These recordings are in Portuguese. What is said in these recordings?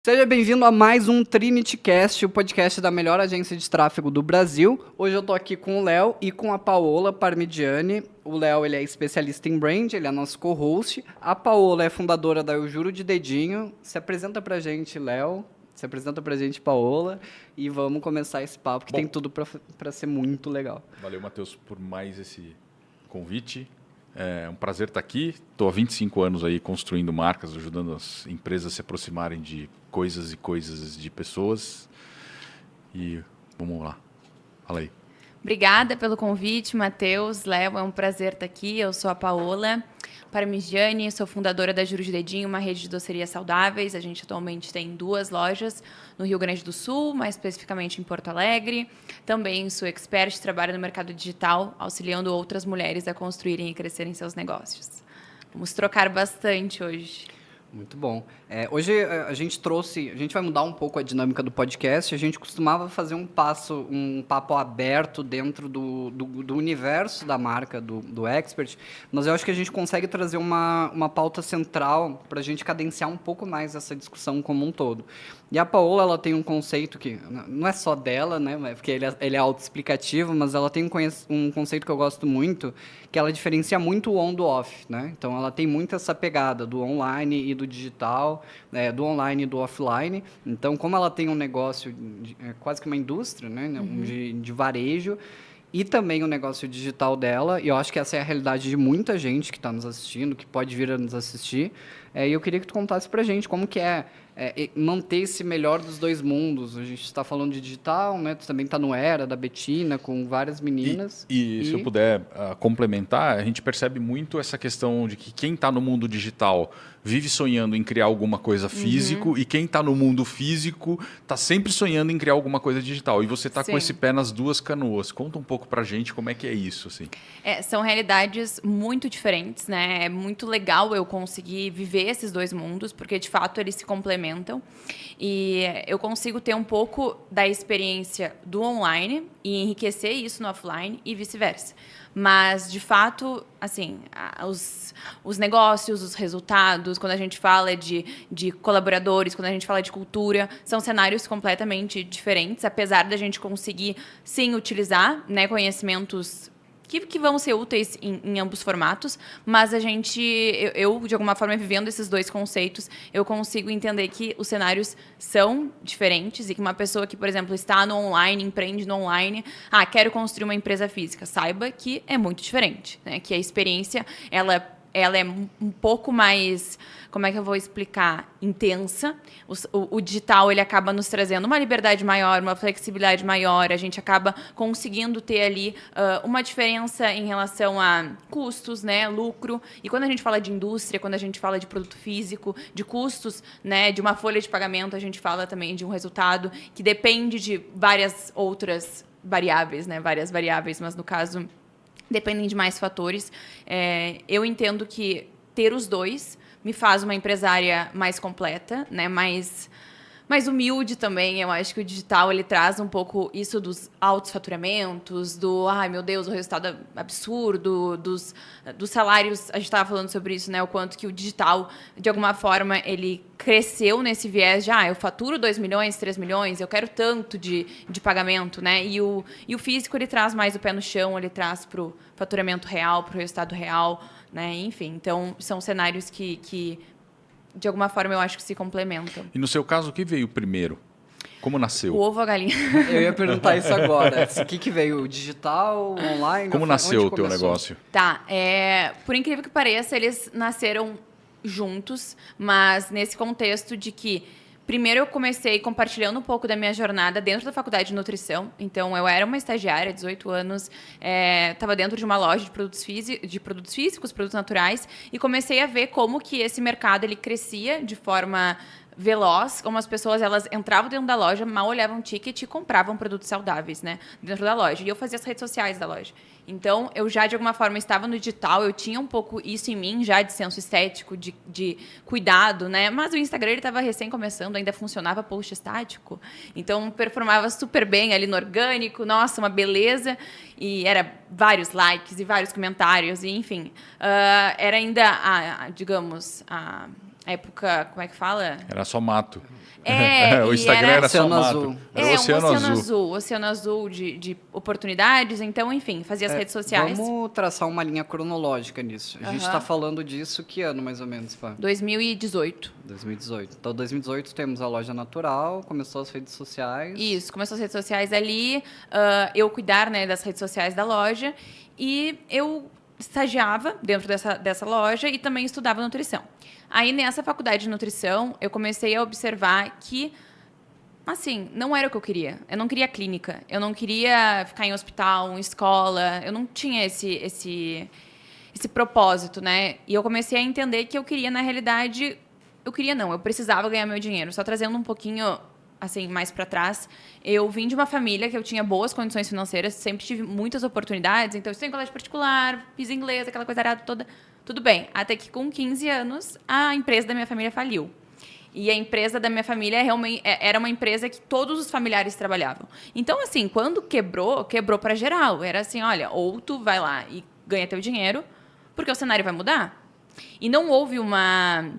Seja bem-vindo a mais um TrinityCast, o podcast da melhor agência de tráfego do Brasil. Hoje eu tô aqui com o Léo e com a Paola Parmigiani. O Léo, ele é especialista em brand, ele é nosso co-host. A Paola é fundadora da Eu Juro de Dedinho. Se apresenta pra gente, Léo. Se apresenta pra gente, Paola. E vamos começar esse papo, que tem tudo pra ser muito legal. Valeu, Matheus, por mais esse convite. É um prazer estar aqui. Estou há 25 anos aí construindo marcas, ajudando as empresas a se aproximarem de coisas e coisas de pessoas. E vamos lá. Fala aí. Obrigada pelo convite, Matheus, Léo. É um prazer estar aqui. Eu sou a Paola Parmigiani, sou fundadora da Juro de Dedinho, uma rede de docerias saudáveis. A gente atualmente tem 2 lojas no Rio Grande do Sul, mais especificamente em Porto Alegre. Também sou expert, trabalho no mercado digital, auxiliando outras mulheres a construírem e crescerem seus negócios. Vamos trocar bastante hoje. Muito bom. Hoje a gente vai mudar um pouco a dinâmica do podcast. A gente costumava fazer um papo aberto dentro do universo da marca, do Expert, mas eu acho que a gente consegue trazer uma pauta central para a gente cadenciar um pouco mais essa discussão como um todo. E a Paola, ela tem um conceito que não é só dela, né, porque ele é autoexplicativo, mas ela tem um conceito que eu gosto muito, que ela diferencia muito o on do off, né? Então, ela tem muito essa pegada do online e do digital, do online e do offline. Então, como ela tem um negócio, quase que uma indústria, né, de varejo, e também o negócio digital dela, e eu acho que essa é a realidade de muita gente que está nos assistindo, que pode vir a nos assistir, e eu queria que tu contasse pra gente como que manter esse melhor dos dois mundos. A gente está falando de digital, né? Tu também está no Era, da Betina, com várias meninas. E se eu puder complementar, a gente percebe muito essa questão de que quem está no mundo digital vive sonhando em criar alguma coisa físico e quem está no mundo físico está sempre sonhando em criar alguma coisa digital. E você está com esse pé nas duas canoas. Conta um pouco pra gente como é que é isso, assim. São realidades muito diferentes, né? É muito legal eu conseguir viver esses dois mundos, porque de fato eles se complementam. E eu consigo ter um pouco da experiência do online e enriquecer isso no offline e vice-versa. Mas, de fato, assim, os negócios, os resultados, quando a gente fala de colaboradores, quando a gente fala de cultura, são cenários completamente diferentes, apesar da gente conseguir, sim, utilizar, né, conhecimentos que vão ser úteis em ambos formatos, mas eu, de alguma forma, vivendo esses dois conceitos, eu consigo entender que os cenários são diferentes e que uma pessoa que, por exemplo, está no online, empreende no online, quero construir uma empresa física, saiba que é muito diferente, né? Que a experiência, ela é um pouco mais, como é que eu vou explicar, intensa. O digital, ele acaba nos trazendo uma liberdade maior, uma flexibilidade maior, a gente acaba conseguindo ter ali uma diferença em relação a custos, né, lucro. E quando a gente fala de indústria, quando a gente fala de produto físico, de custos, né, de uma folha de pagamento, a gente fala também de um resultado que depende de várias outras variáveis, né, várias variáveis, mas no caso dependem de mais fatores. Eu entendo que ter os dois me faz uma empresária mais completa, né? mais humilde também. Eu acho que o digital, ele traz um pouco isso dos altos faturamentos, ai meu Deus, o resultado é absurdo, dos salários. A gente estava falando sobre isso, né? O quanto que o digital, de alguma forma, ele cresceu nesse viés de, eu faturo 2 milhões, 3 milhões, eu quero tanto de pagamento, né? E o físico, ele traz mais o pé no chão, ele traz para o faturamento real, para o resultado real, né? Enfim, então, são cenários que de alguma forma, eu acho que se complementam. E no seu caso, o que veio primeiro? Como nasceu? O ovo ou a galinha? Eu ia perguntar isso agora. O que veio? Digital, online? Como nasceu o teu negócio? Tá, por incrível que pareça, eles nasceram juntos, mas nesse contexto de que primeiro eu comecei compartilhando um pouco da minha jornada dentro da faculdade de nutrição. Então, eu era uma estagiária, 18 anos, estava dentro de uma loja de produtos físicos, produtos naturais, e comecei a ver como que esse mercado ele crescia de forma veloz, como as pessoas elas entravam dentro da loja, mal olhavam o ticket e compravam produtos saudáveis, né, dentro da loja. E eu fazia as redes sociais da loja. Então, eu já, de alguma forma, estava no digital, eu tinha um pouco isso em mim, já de senso estético, de cuidado, né? Mas o Instagram estava recém começando, ainda funcionava post estático. Então, performava super bem ali no orgânico, nossa, uma beleza. E era vários likes e vários comentários, e enfim. Era ainda, digamos, época, como é que fala? Era só mato. O E Instagram era só Oceano mato. Azul. Era um Oceano Azul. oceano azul de oportunidades. Então, enfim, fazia as redes sociais. Vamos traçar uma linha cronológica nisso. A gente Aham. está falando disso que ano, mais ou menos, pá? 2018. 2018. Então, 2018 temos a loja natural, começou as redes sociais. Isso, começou as redes sociais ali, eu cuidar, né, das redes sociais da loja, e eu estagiava dentro dessa loja e também estudava nutrição. Aí, nessa faculdade de nutrição, eu comecei a observar que, assim, não era o que eu queria. Eu não queria clínica, eu não queria ficar em hospital, em escola, eu não tinha esse propósito, né? E eu comecei a entender que eu queria, na realidade, eu precisava ganhar meu dinheiro. Só trazendo um pouquinho, assim, mais para trás, eu vim de uma família que eu tinha boas condições financeiras, sempre tive muitas oportunidades, então eu estudei em colégio particular, fiz inglês, aquela coisa arada toda, tudo bem. Até que com 15 anos, a empresa da minha família faliu. E a empresa da minha família realmente era uma empresa que todos os familiares trabalhavam. Então, assim, quando quebrou para geral. Era assim, olha, ou tu vai lá e ganha teu dinheiro, porque o cenário vai mudar. E não houve uma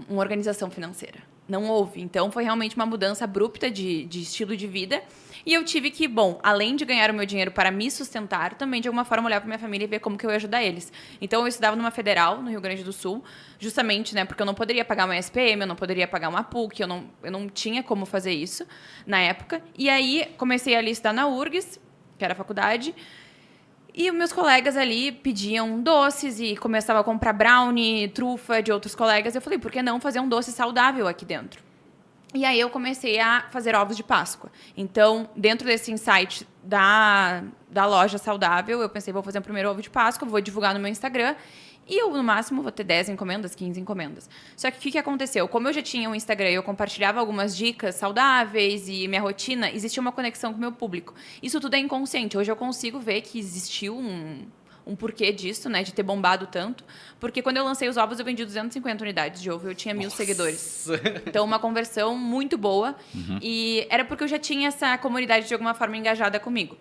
organização financeira. Não houve. Então, foi realmente uma mudança abrupta de estilo de vida. E eu tive que, além de ganhar o meu dinheiro para me sustentar, também, de alguma forma, olhar para minha família e ver como que eu ia ajudar eles. Então, eu estudava numa federal, no Rio Grande do Sul, justamente, né, porque eu não poderia pagar uma SPM, eu não poderia pagar uma PUC, eu não tinha como fazer isso na época. E aí, comecei ali a estudar na URGS, que era a faculdade, e os meus colegas ali pediam doces e começavam a comprar brownie, trufa de outros colegas. Eu falei, por que não fazer um doce saudável aqui dentro? E aí eu comecei a fazer ovos de Páscoa. Então, dentro desse insight da loja saudável, eu pensei, vou fazer o primeiro ovo de Páscoa, vou divulgar no meu Instagram e eu, no máximo, vou ter 10 encomendas, 15 encomendas. Só que o que aconteceu? Como eu já tinha um Instagram e eu compartilhava algumas dicas saudáveis e minha rotina, existia uma conexão com o meu público. Isso tudo é inconsciente. Hoje eu consigo ver que existiu um porquê disso, né, de ter bombado tanto, porque quando eu lancei os ovos eu vendi 250 unidades de ovo, eu tinha 1.000 seguidores. Então, uma conversão muito boa, e era porque eu já tinha essa comunidade de alguma forma engajada comigo.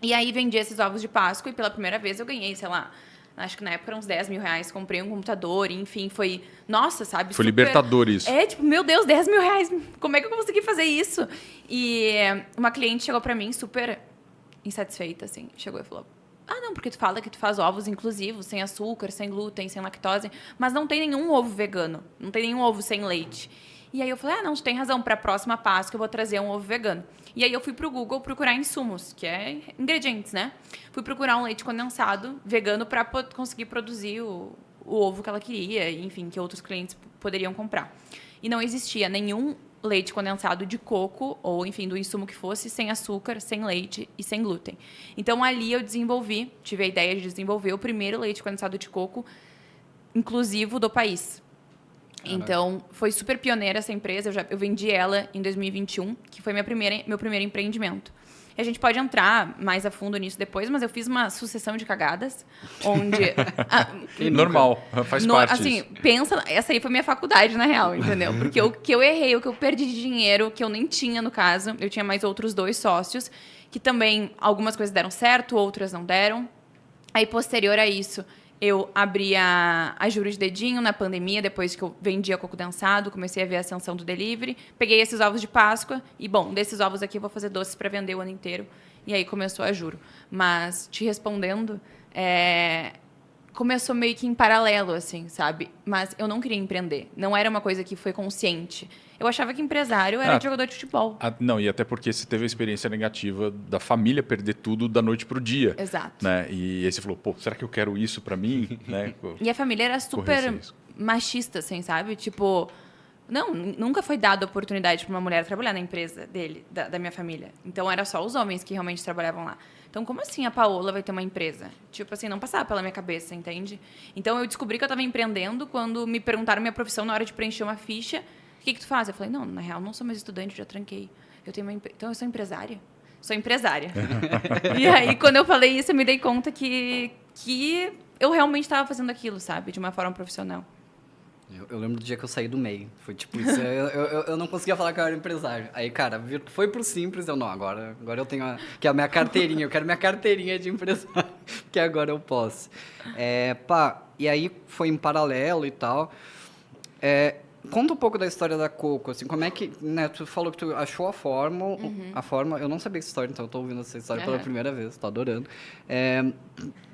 E aí, vendi esses ovos de Páscoa e pela primeira vez eu ganhei, sei lá, acho que na época eram uns 10 mil reais, comprei um computador, enfim, foi, nossa, sabe? Foi libertador isso. Tipo, meu Deus, 10 mil reais, como é que eu consegui fazer isso? E uma cliente chegou pra mim super insatisfeita, assim, chegou e falou, não, porque tu fala que tu faz ovos inclusivos, sem açúcar, sem glúten, sem lactose, mas não tem nenhum ovo vegano, não tem nenhum ovo sem leite. E aí eu falei, não, tu tem razão, para a próxima Páscoa eu vou trazer um ovo vegano. E aí eu fui pro Google procurar insumos, que é ingredientes, né? Fui procurar um leite condensado vegano para conseguir produzir o ovo que ela queria, enfim, que outros clientes poderiam comprar. E não existia nenhum leite condensado de coco, ou enfim, do insumo que fosse, sem açúcar, sem leite e sem glúten. Então, ali eu tive a ideia de desenvolver o primeiro leite condensado de coco inclusivo do país. Caraca. Então, foi super pioneira essa empresa, eu vendi ela em 2021, que foi meu primeiro empreendimento. E a gente pode entrar mais a fundo nisso depois, mas eu fiz uma sucessão de cagadas, onde... Normal, faz parte assim, disso. Pensa, essa aí foi minha faculdade, na real, entendeu? Porque o que eu errei, o que eu perdi de dinheiro, que eu nem tinha no caso, eu tinha mais outros 2 sócios, que também algumas coisas deram certo, outras não deram. Aí, posterior a isso, eu abri a Juro de Dedinho na pandemia, depois que eu vendia coco densado, comecei a ver a ascensão do delivery. Peguei esses ovos de Páscoa e, desses ovos aqui eu vou fazer doces para vender o ano inteiro. E aí começou a Juro. Mas, te respondendo, começou meio que em paralelo, assim, sabe? Mas eu não queria empreender. Não era uma coisa que foi consciente. Eu achava que empresário era jogador de futebol. Não, e até porque você teve a experiência negativa da família perder tudo da noite pro dia. Exato. Né? E aí você falou, será que eu quero isso pra mim? Né? E a família era super machista, assim, sabe? Tipo, nunca foi dada oportunidade para uma mulher trabalhar na empresa da minha família. Então, era só os homens que realmente trabalhavam lá. Então, como assim a Paola vai ter uma empresa? Tipo assim, não passava pela minha cabeça, entende? Então, eu descobri que eu estava empreendendo quando me perguntaram minha profissão na hora de preencher uma ficha. O que tu faz? Eu falei, não, na real, não sou mais estudante, já tranquei. Então, eu sou empresária? Sou empresária. E aí, quando eu falei isso, eu me dei conta que eu realmente estava fazendo aquilo, sabe? De uma forma profissional. Eu lembro do dia que eu saí do MEI. Foi tipo isso. Eu não conseguia falar que eu era empresário. Aí, cara, foi pro Simples, eu não, agora eu tenho que é a minha carteirinha, eu quero minha carteirinha de empresário, que agora eu posso. E aí foi em paralelo e tal. Conta um pouco da história da Coco, assim, como é que, né, tu falou que tu achou a fórmula, eu não sabia essa história, então eu tô ouvindo essa história pela primeira vez, tô adorando.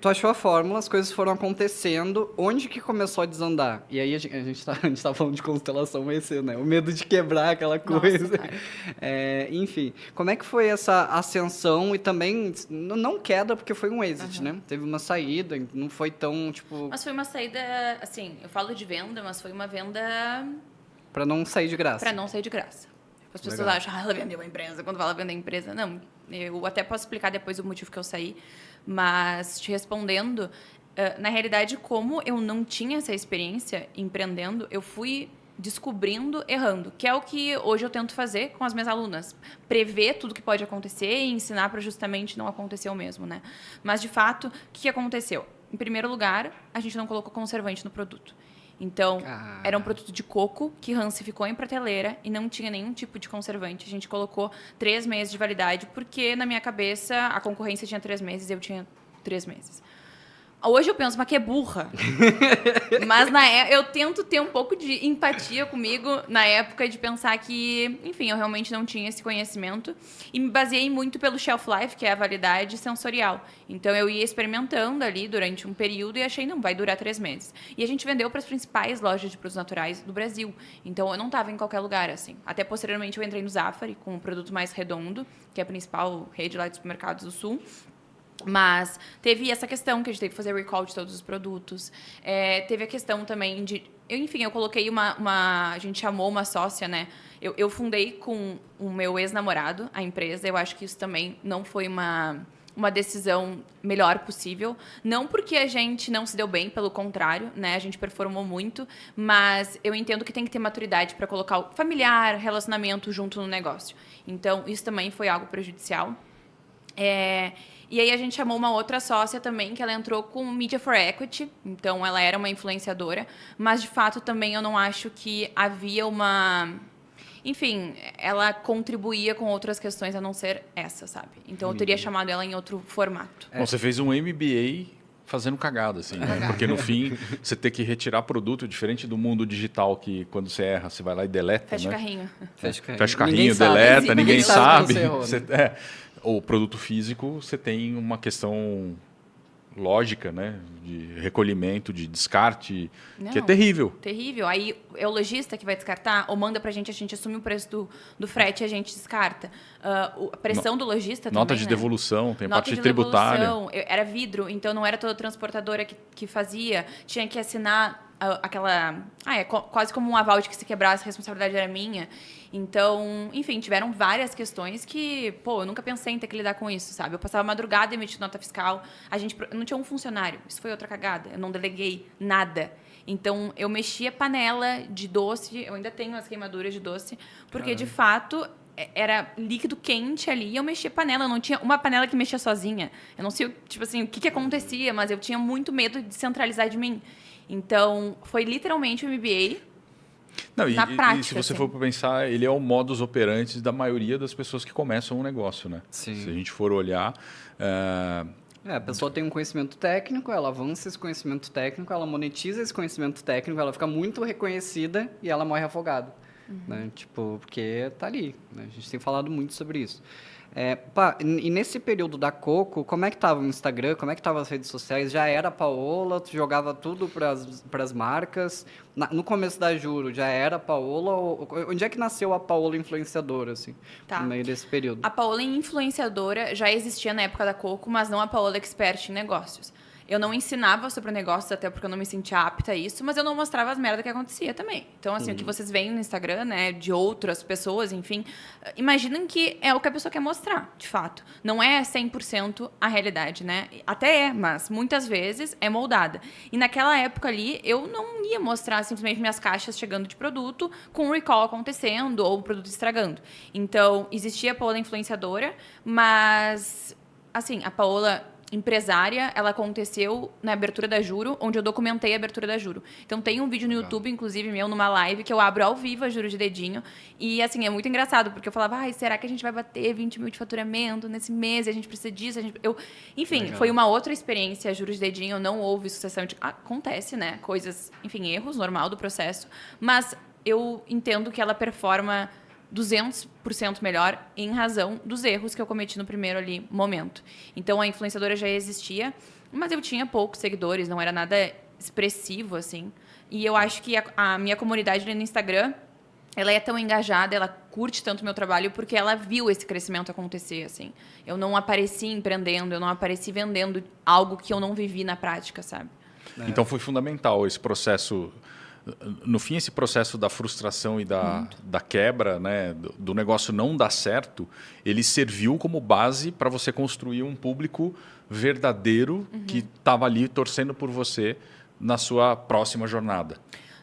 Tu achou a fórmula, as coisas foram acontecendo, onde que começou a desandar? E aí a gente tá falando de constelação mais cedo, né, o medo de quebrar aquela coisa. Nossa, cara. Enfim, como é que foi essa ascensão e também, não queda, porque foi um exit, né? Teve uma saída, não foi tão, tipo... Mas foi uma saída, assim, eu falo de venda, mas foi uma venda... Pra não sair de graça. Pra não sair de graça. As pessoas Legal. acham, ela vendeu a empresa. Quando fala vender a empresa, não. Eu até posso explicar depois o motivo que eu saí. Mas, te respondendo, na realidade, como eu não tinha essa experiência empreendendo, eu fui descobrindo, errando. Que é o que hoje eu tento fazer com as minhas alunas. Prever tudo que pode acontecer e ensinar para justamente não acontecer o mesmo, né? Mas, de fato, o que aconteceu? Em primeiro lugar, a gente não colocou conservante no produto. Então, era um produto de coco que ficou em prateleira e não tinha nenhum tipo de conservante. A gente colocou 3 meses de validade, porque na minha cabeça a concorrência tinha 3 meses e eu tinha 3 meses. Hoje eu penso, mas que é burra. Mas eu tento ter um pouco de empatia comigo na época de pensar que, enfim, eu realmente não tinha esse conhecimento. E me baseei muito pelo shelf life, que é a validade sensorial. Então, eu ia experimentando ali durante um período e achei, não, vai durar 3 meses. E a gente vendeu para as principais lojas de produtos naturais do Brasil. Então, eu não estava em qualquer lugar, assim. Até posteriormente, eu entrei no Zafari, com o produto mais redondo, que é a principal rede lá de supermercados do Sul. Mas teve essa questão que a gente teve que fazer recall de todos os produtos. Teve a questão também de... eu coloquei a gente chamou uma sócia, né? Eu fundei com o meu ex-namorado a empresa. Eu acho que isso também não foi uma decisão melhor possível. Não porque a gente não se deu bem, pelo contrário, né? A gente performou muito. Mas eu entendo que tem que ter maturidade para colocar o familiar, relacionamento junto no negócio. Então, isso também foi algo prejudicial. E aí a gente chamou uma outra sócia também, que ela entrou com Media for Equity, então ela era uma influenciadora, mas de fato também eu não acho que havia uma... Enfim, ela contribuía com outras questões a não ser essa, sabe? Então eu teria chamado ela em outro formato. Bom, você fez um MBA fazendo cagada, assim, né? Porque no fim você tem que retirar produto, diferente do mundo digital, que quando você erra, você vai lá e deleta, Fecha o né? carrinho. Fecha o carrinho, Ninguém sabe. deleta, ninguém sabe. Você errou, né? O produto físico, você tem uma questão lógica, né? De recolhimento, de descarte, que é terrível. Terrível. Aí é o lojista que vai descartar, ou manda pra gente, a gente assume o preço do frete e a gente descarta. A pressão do lojista também, Nota de devolução, tem parte tributária. Era vidro, então não era toda transportadora que fazia. Tinha que assinar aquela... quase como um aval de que se quebrasse, a responsabilidade era minha. Então, enfim, tiveram várias questões que, eu nunca pensei em ter que lidar com isso, sabe? Eu passava madrugada emitindo nota fiscal, não tinha um funcionário, isso foi outra cagada, eu não deleguei nada. Então, eu mexia panela de doce, eu ainda tenho as queimaduras de doce, porque, de fato, era líquido quente ali, eu mexia panela, eu não tinha uma panela que mexia sozinha. Eu não sei, tipo assim, o que acontecia, mas eu tinha muito medo de centralizar de mim. Então, foi literalmente o MBA... Não, na prática, e se você for pensar, ele é o modus operandi da maioria das pessoas que começam um negócio, né? Sim. Se a gente for olhar... A pessoa tem um conhecimento técnico, ela avança esse conhecimento técnico, ela monetiza esse conhecimento técnico, ela fica muito reconhecida e ela morre afogada. Né? Tipo, porque tá ali. Né? A gente tem falado muito sobre isso. E nesse período da Coco, como é que tava o Instagram? Como é que tava as redes sociais? Já era a Paola? Tu jogava tudo para as marcas? No começo da Juro, já era a Paola? Onde é que nasceu a Paola influenciadora, assim, no meio desse período? A Paola influenciadora já existia na época da Coco, mas não a Paola expert em negócios. Eu não ensinava sobre negócios, até porque eu não me sentia apta a isso, mas eu não mostrava as merdas que acontecia também. Então, assim, o que vocês veem no Instagram, né, de outras pessoas, enfim, imaginem que é o que a pessoa quer mostrar, de fato. Não é 100% a realidade, né? Até mas muitas vezes é moldada. E naquela época ali, eu não ia mostrar simplesmente minhas caixas chegando de produto com um recall acontecendo ou o produto estragando. Então, existia a Paola influenciadora, mas, assim, a Paola... empresária, ela aconteceu na abertura da Juro, onde eu documentei a abertura da Juro. Então tem um vídeo no YouTube, inclusive meu, numa live, que eu abro ao vivo a Juro de Dedinho. E assim, é muito engraçado, porque eu falava, ai, será que a gente vai bater 20 mil de faturamento nesse mês? E a gente precisa disso? Enfim, Legal. foi uma outra experiência, a Juro de Dedinho. Não houve sucessão de... Acontece, né? Coisas, enfim, erros, normal do processo. Mas eu entendo que ela performa 200% melhor em razão dos erros que eu cometi no primeiro ali momento. Então, a influenciadora já existia, mas eu tinha poucos seguidores, não era nada expressivo, assim. E eu acho que a minha comunidade ali no Instagram, ela é tão engajada, ela curte tanto o meu trabalho, porque ela viu esse crescimento acontecer, assim. Eu não apareci empreendendo, eu não apareci vendendo algo que eu não vivi na prática, sabe? Então foi fundamental esse processo. No fim, esse processo da frustração e da quebra, né, do negócio não dar certo, ele serviu como base para você construir um público verdadeiro que estava ali torcendo por você na sua próxima jornada.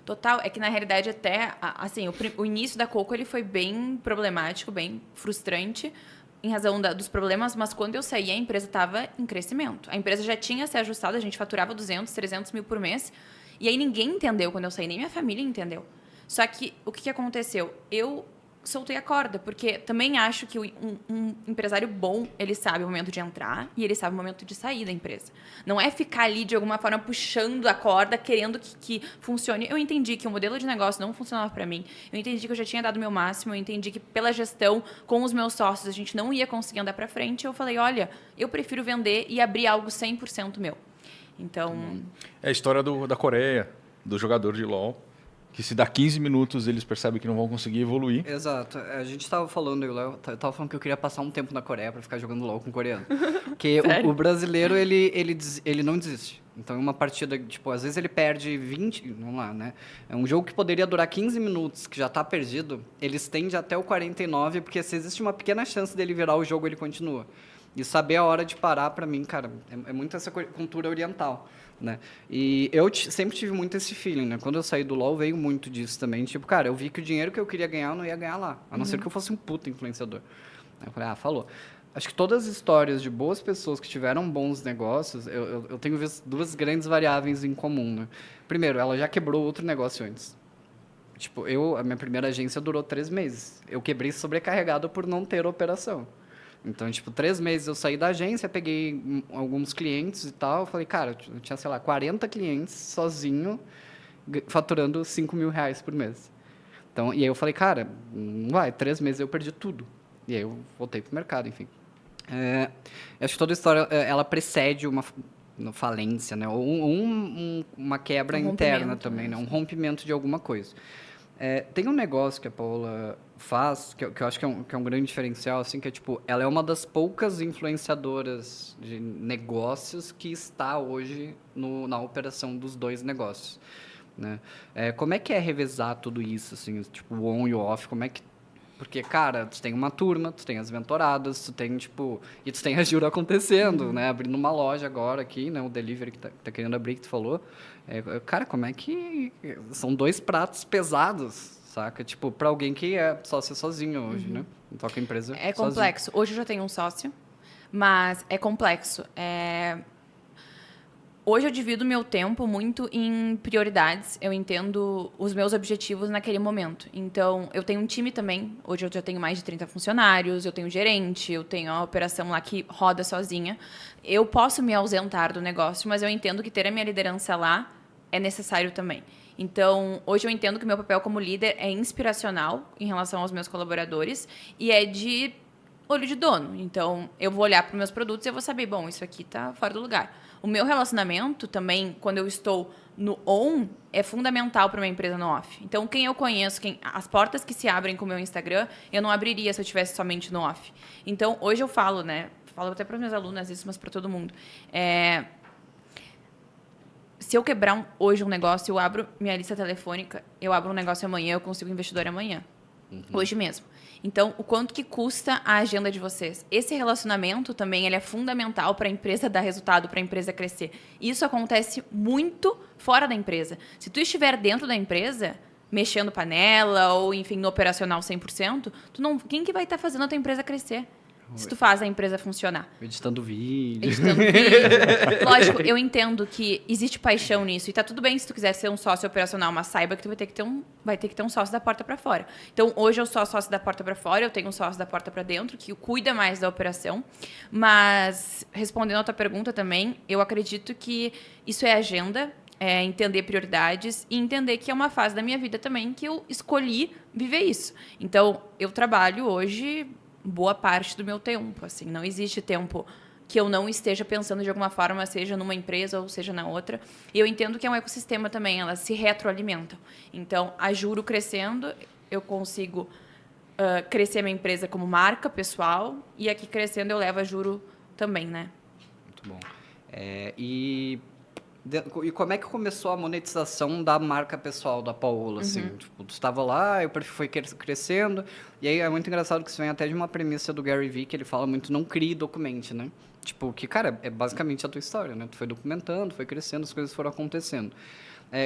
Total, é que na realidade até, assim, o início da Coco ele foi bem problemático, bem frustrante, em razão dos problemas, mas quando eu saí a empresa estava em crescimento. A empresa já tinha se ajustado, a gente faturava 200, 300 mil por mês, e aí ninguém entendeu quando eu saí, nem minha família entendeu. Só que o que aconteceu? Eu soltei a corda, porque também acho que um empresário bom, ele sabe o momento de entrar e ele sabe o momento de sair da empresa. Não é ficar ali de alguma forma puxando a corda, querendo que funcione. Eu entendi que o modelo de negócio não funcionava para mim. Eu entendi que eu já tinha dado o meu máximo. Eu entendi que pela gestão com os meus sócios a gente não ia conseguir andar para frente. Eu falei, olha, eu prefiro vender e abrir algo 100% meu. Então... É a história da Coreia, do jogador de LoL, que se dá 15 minutos eles percebem que não vão conseguir evoluir. Exato. A gente estava falando, eu tava falando que eu queria passar um tempo na Coreia para ficar jogando LoL com coreano. Porque o brasileiro, ele não desiste. Então, em uma partida, tipo, às vezes ele perde 20... Vamos lá, né? É um jogo que poderia durar 15 minutos, que já tá perdido, ele estende até o 49, porque se existe uma pequena chance dele virar o jogo, ele continua. E saber a hora de parar, para mim, cara, é muito essa cultura oriental, né? E eu sempre tive muito esse feeling, né? Quando eu saí do LoL, veio muito disso também. Tipo, cara, eu vi que o dinheiro que eu queria ganhar, eu não ia ganhar lá. A não ser que eu fosse um puta influenciador. Aí eu falei, falou. Acho que todas as histórias de boas pessoas que tiveram bons negócios, eu tenho visto duas grandes variáveis em comum, né? Primeiro, ela já quebrou outro negócio antes. Tipo, a minha primeira agência durou 3 meses. Eu quebrei sobrecarregado por não ter operação. Então, tipo, 3 meses eu saí da agência, peguei alguns clientes e tal. Falei, cara, eu tinha, sei lá, 40 clientes sozinho, faturando 5 mil reais por mês. Então, e aí eu falei, cara, não vai, 3 meses eu perdi tudo. E aí eu voltei pro mercado, enfim. Acho que toda história, ela precede uma falência, né? Ou uma quebra interna também, né? Um rompimento de alguma coisa. Tem um negócio que a Paula faz, que eu acho que é um grande diferencial, assim, que é, tipo, ela é uma das poucas influenciadoras de negócios que está hoje na operação dos 2 negócios, né? Como é que é revezar tudo isso, assim, tipo, o on e o off, como é que... Porque, cara, tu tem uma turma, tu tem as mentoradas, tu tem, tipo... E tu tem a Juro acontecendo, né? Abrindo uma loja agora aqui, né? O delivery que tá querendo abrir, que tu falou. Cara, como é que... São 2 pratos pesados, saca? Tipo, pra alguém que é sócio sozinho hoje, né? Toca a empresa É complexo. Sozinho. Hoje eu já tenho um sócio, mas é complexo. Hoje eu divido meu tempo muito em prioridades. Eu entendo os meus objetivos naquele momento. Então, eu tenho um time também. Hoje eu já tenho mais de 30 funcionários, eu tenho gerente, eu tenho a operação lá que roda sozinha. Eu posso me ausentar do negócio, mas eu entendo que ter a minha liderança lá é necessário também. Então, hoje eu entendo que o meu papel como líder é inspiracional em relação aos meus colaboradores e é de olho de dono. Então, eu vou olhar para os meus produtos e eu vou saber, bom, isso aqui está fora do lugar. O meu relacionamento também, quando eu estou no on, é fundamental para uma empresa no off. Então, quem eu conheço, as portas que se abrem com o meu Instagram, eu não abriria se eu tivesse somente no off. Então, hoje eu falo, né? Falo até para as minhas alunas isso, mas para todo mundo. Se eu quebrar hoje um negócio, eu abro minha lista telefônica, eu abro um negócio amanhã, eu consigo investidor amanhã. Hoje mesmo. Então, o quanto que custa a agenda de vocês? Esse relacionamento também ele é fundamental para a empresa dar resultado, para a empresa crescer. Isso acontece muito fora da empresa. Se tu estiver dentro da empresa, mexendo panela ou, enfim, no operacional 100%, quem que vai estar fazendo a tua empresa crescer? se tu faz a empresa funcionar. Editando vídeo. Lógico, eu entendo que existe paixão nisso. E tá tudo bem se tu quiser ser um sócio operacional, mas saiba que tu vai ter que ter um sócio da porta para fora. Então, hoje eu sou a sócio da porta para fora, eu tenho um sócio da porta para dentro, que cuida mais da operação. Mas, respondendo a tua pergunta também, eu acredito que isso é agenda, é entender prioridades e entender que é uma fase da minha vida também que eu escolhi viver isso. Então, eu trabalho hoje boa parte do meu tempo, assim, não existe tempo que eu não esteja pensando de alguma forma, seja numa empresa ou seja na outra. E eu entendo que é um ecossistema também, elas se retroalimentam. Então, a Juro crescendo, eu consigo crescer minha empresa como marca pessoal e aqui crescendo eu levo a Juro também, né? Muito bom. E como é que começou a monetização da marca pessoal da Paola, assim? Tipo, tu estava lá, o perfil foi crescendo, e aí é muito engraçado que isso vem até de uma premissa do Gary Vee, que ele fala muito, não crie e documente, né? Tipo, que, cara, é basicamente a tua história, né? Tu foi documentando, foi crescendo, as coisas foram acontecendo.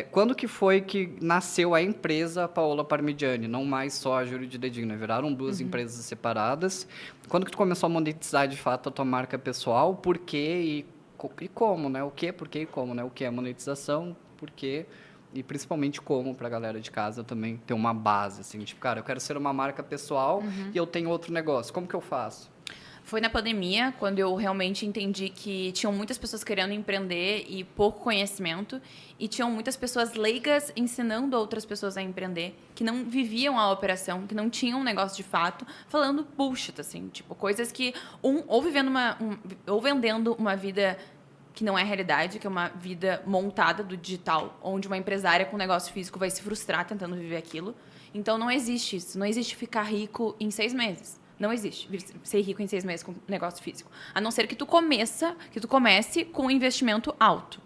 Quando que foi que nasceu a empresa Paola Parmigiani, não mais só a Juro de Dedinho, né? Viraram duas empresas separadas. Quando que tu começou a monetizar, de fato, a tua marca pessoal? Por quê e como, né? O que, por que e como, né? O que é monetização, por quê e principalmente como para a galera de casa também ter uma base, assim, tipo, cara, eu quero ser uma marca pessoal e eu tenho outro negócio, como que eu faço? Foi na pandemia, quando eu realmente entendi que tinham muitas pessoas querendo empreender e pouco conhecimento, e tinham muitas pessoas leigas ensinando outras pessoas a empreender, que não viviam a operação, que não tinham um negócio de fato, falando bullshit, assim, tipo, coisas que ou vendendo uma vida que não é realidade, que é uma vida montada do digital, onde uma empresária com negócio físico vai se frustrar tentando viver aquilo. Então, não existe isso. Não existe ficar rico em 6 meses. Não existe ser rico em 6 meses com negócio físico. A não ser que tu comece com um investimento alto,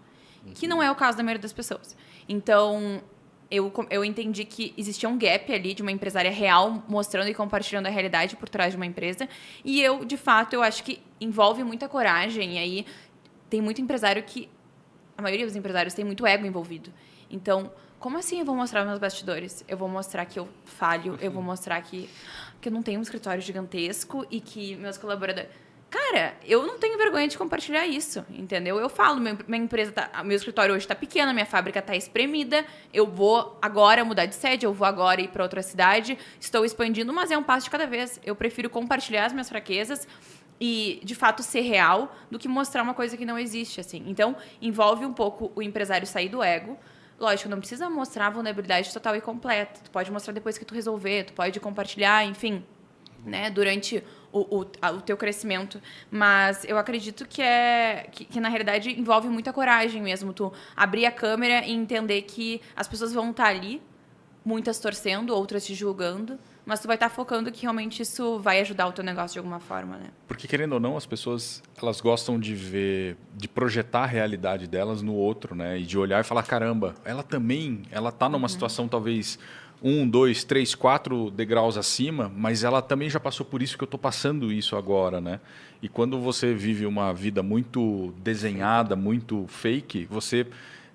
que não é o caso da maioria das pessoas. Então, eu entendi que existia um gap ali de uma empresária real mostrando e compartilhando a realidade por trás de uma empresa. E de fato, eu acho que envolve muita coragem. E aí, tem muito empresário que... A maioria dos empresários tem muito ego envolvido. Então, como assim eu vou mostrar meus bastidores? Eu vou mostrar que eu falho, eu vou mostrar que eu não tenho um escritório gigantesco e que meus colaboradores... Cara, eu não tenho vergonha de compartilhar isso, entendeu? Eu falo, minha empresa meu escritório hoje está pequeno, minha fábrica está espremida, eu vou agora mudar de sede, eu vou agora ir para outra cidade, estou expandindo, mas é um passo de cada vez. Eu prefiro compartilhar as minhas fraquezas e, de fato, ser real do que mostrar uma coisa que não existe, assim. Então, envolve um pouco o empresário sair do ego. Lógico, não precisa mostrar a vulnerabilidade total e completa. Tu pode mostrar depois que tu resolver, tu pode compartilhar, enfim, né, durante o teu crescimento. Mas eu acredito que na realidade envolve muita coragem mesmo. Tu abrir a câmera e entender que as pessoas vão estar ali, muitas torcendo, outras te julgando, mas tu vai estar focando que realmente isso vai ajudar o teu negócio de alguma forma, né? Porque, querendo ou não, as pessoas elas gostam de ver, de projetar a realidade delas no outro, né? E de olhar e falar, caramba, ela tá numa situação talvez 1, 2, 3, 4 degraus acima, mas ela também já passou por isso que eu estou passando isso agora, né? E quando você vive uma vida muito desenhada, muito fake, você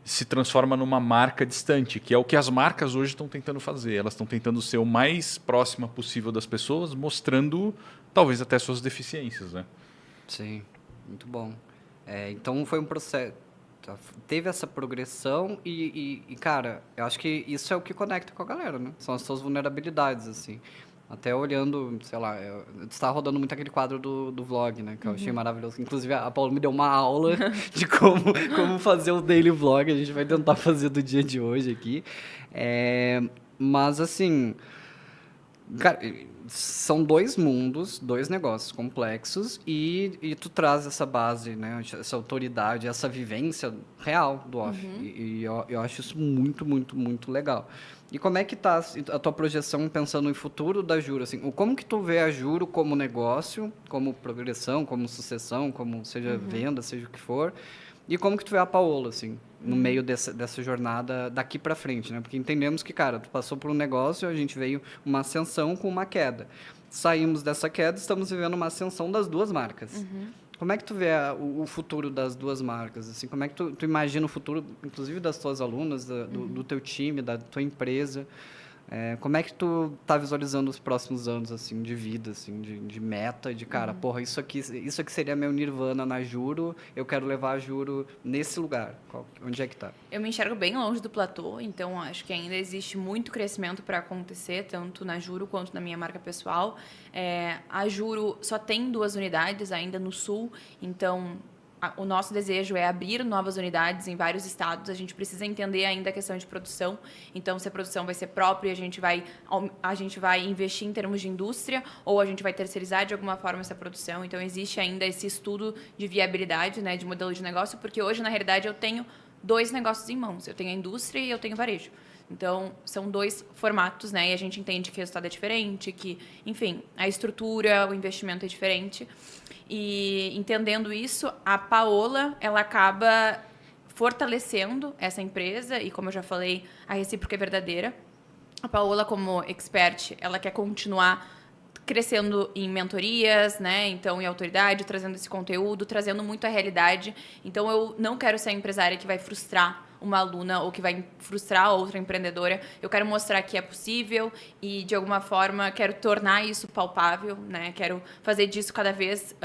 se transforma numa marca distante, que é o que as marcas hoje estão tentando fazer. Elas estão tentando ser o mais próxima possível das pessoas, mostrando talvez até suas deficiências, né? Sim, muito bom. Então foi um processo, teve essa progressão e, cara, eu acho que isso é o que conecta com a galera, né? São as suas vulnerabilidades, assim. Até olhando, sei lá, está rodando muito aquele quadro do vlog, né? Que eu achei maravilhoso. Inclusive, a Paula me deu uma aula de como fazer o daily vlog. A gente vai tentar fazer do dia de hoje aqui. Mas, assim, cara, são 2 mundos, 2 negócios complexos e tu traz essa base, né? Essa autoridade, essa vivência real do off. E eu acho isso muito, muito, muito legal. E como é que tá a tua projeção pensando em futuro da Juro? Assim, como que tu vê a Juro como negócio, como progressão, como sucessão, como seja venda, seja o que for? E como que tu vê a Paola, assim, no meio dessa jornada daqui para frente, né? Porque entendemos que, cara, tu passou por um negócio, a gente veio uma ascensão com uma queda. Saímos dessa queda, estamos vivendo uma ascensão das 2 marcas. Como é que tu vê o futuro das 2 marcas? Assim, como é que tu imagina o futuro, inclusive das tuas alunas, do teu time, da tua empresa? Como é que tu tá visualizando os próximos anos, assim, de vida, assim, de meta, de cara, porra, isso aqui seria meu nirvana na Juro, eu quero levar a Juro nesse lugar. Onde é que tá? Eu me enxergo bem longe do platô, então acho que ainda existe muito crescimento para acontecer, tanto na Juro quanto na minha marca pessoal. A Juro só tem 2 unidades ainda no Sul, então o nosso desejo é abrir novas unidades em vários estados. A gente precisa entender ainda a questão de produção. Então, se a produção vai ser própria, a gente vai investir em termos de indústria ou a gente vai terceirizar de alguma forma essa produção. Então, existe ainda esse estudo de viabilidade, né, de modelo de negócio, porque hoje, na realidade, eu tenho 2 negócios em mãos. Eu tenho a indústria e eu tenho o varejo. Então, são 2 formatos, né? E a gente entende que o resultado é diferente, que, enfim, a estrutura, o investimento é diferente. E entendendo isso, a Paola, ela acaba fortalecendo essa empresa e, como eu já falei, a recíproca é verdadeira. A Paola, como expert, ela quer continuar crescendo em mentorias, né? Então, em autoridade, trazendo esse conteúdo, trazendo muito a realidade. Então, eu não quero ser a empresária que vai frustrar uma aluna ou que vai frustrar outra empreendedora. Eu quero mostrar que é possível e, de alguma forma, quero tornar isso palpável, né? Quero fazer disso cada vez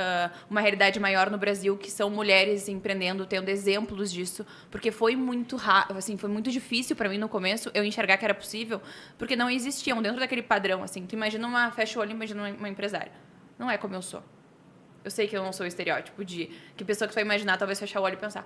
uma realidade maior no Brasil, que são mulheres empreendendo, tendo exemplos disso, porque foi muito assim, foi muito difícil para mim no começo eu enxergar que era possível, porque não existiam dentro daquele padrão, assim. Tu imagina fecha o olho, imagina uma empresária. Não é como eu sou. Eu sei que eu não sou o estereótipo de... Que pessoa que tu vai imaginar, talvez fechar o olho e pensar...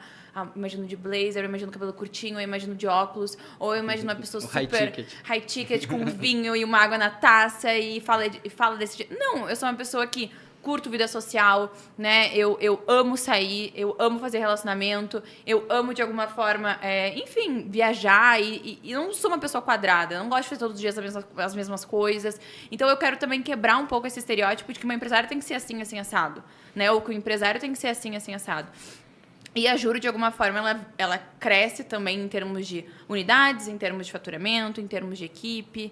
imagino de blazer, eu imagino cabelo curtinho, eu imagino de óculos. Ou eu imagino uma pessoa super... High ticket, com vinho e uma água na taça e fala desse jeito. Não, eu sou uma pessoa que curto vida social, né? Eu amo sair, eu amo fazer relacionamento, eu amo, de alguma forma, enfim, viajar e não sou uma pessoa quadrada, eu não gosto de fazer todos os dias as mesmas coisas. Então, eu quero também quebrar um pouco esse estereótipo de que uma empresária tem que ser assim, assim, assado, né? Ou que o empresário tem que ser assim, assim, assado. E a Juro, de alguma forma, ela cresce também em termos de unidades, em termos de faturamento, em termos de equipe,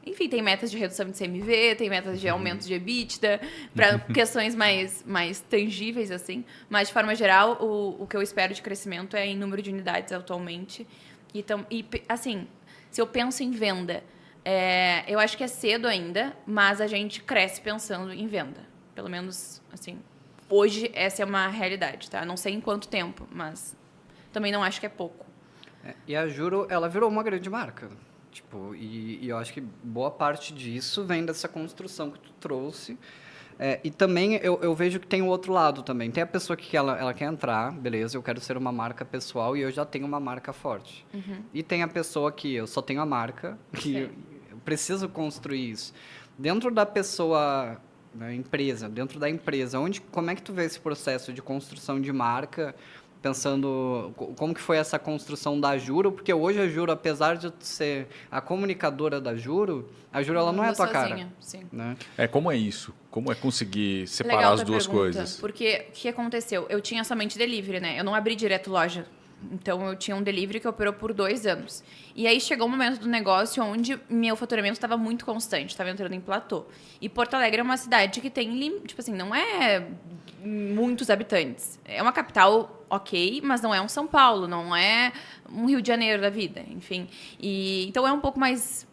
enfim, tem metas de redução de CMV, tem metas de aumento de EBITDA, para questões mais tangíveis, assim. Mas, de forma geral, o que eu espero de crescimento é em número de unidades atualmente. E assim, se eu penso em venda, eu acho que é cedo ainda, mas a gente cresce pensando em venda. Pelo menos, assim, hoje essa é uma realidade, tá? Não sei em quanto tempo, mas também não acho que é pouco. E a Juro, ela virou uma grande marca. Tipo, e eu acho que boa parte disso vem dessa construção que tu trouxe. E também eu vejo que tem o outro lado também. Tem a pessoa que ela quer entrar, beleza, eu quero ser uma marca pessoal e eu já tenho uma marca forte. E tem a pessoa que eu só tenho a marca, que eu preciso construir isso. Dentro da pessoa, da empresa, dentro da empresa, como é que tu vê esse processo de construção de marca, pensando como que foi essa construção da Juro, porque hoje a Juro, apesar de ser a comunicadora da Juro, a Juro ela não é a tua cara. Sim. Né? Como é isso? Como é conseguir separar Legal as duas coisas? Porque o que aconteceu? Eu tinha somente delivery, né? Eu não abri direto loja. Então, eu tinha um delivery que operou por 2 anos. E aí, chegou um momento do negócio onde meu faturamento estava muito constante, estava entrando em platô. E Porto Alegre é uma cidade que tem, tipo assim, não é muitos habitantes. É uma capital ok, mas não é um São Paulo, não é um Rio de Janeiro da vida, enfim. Então, é um pouco mais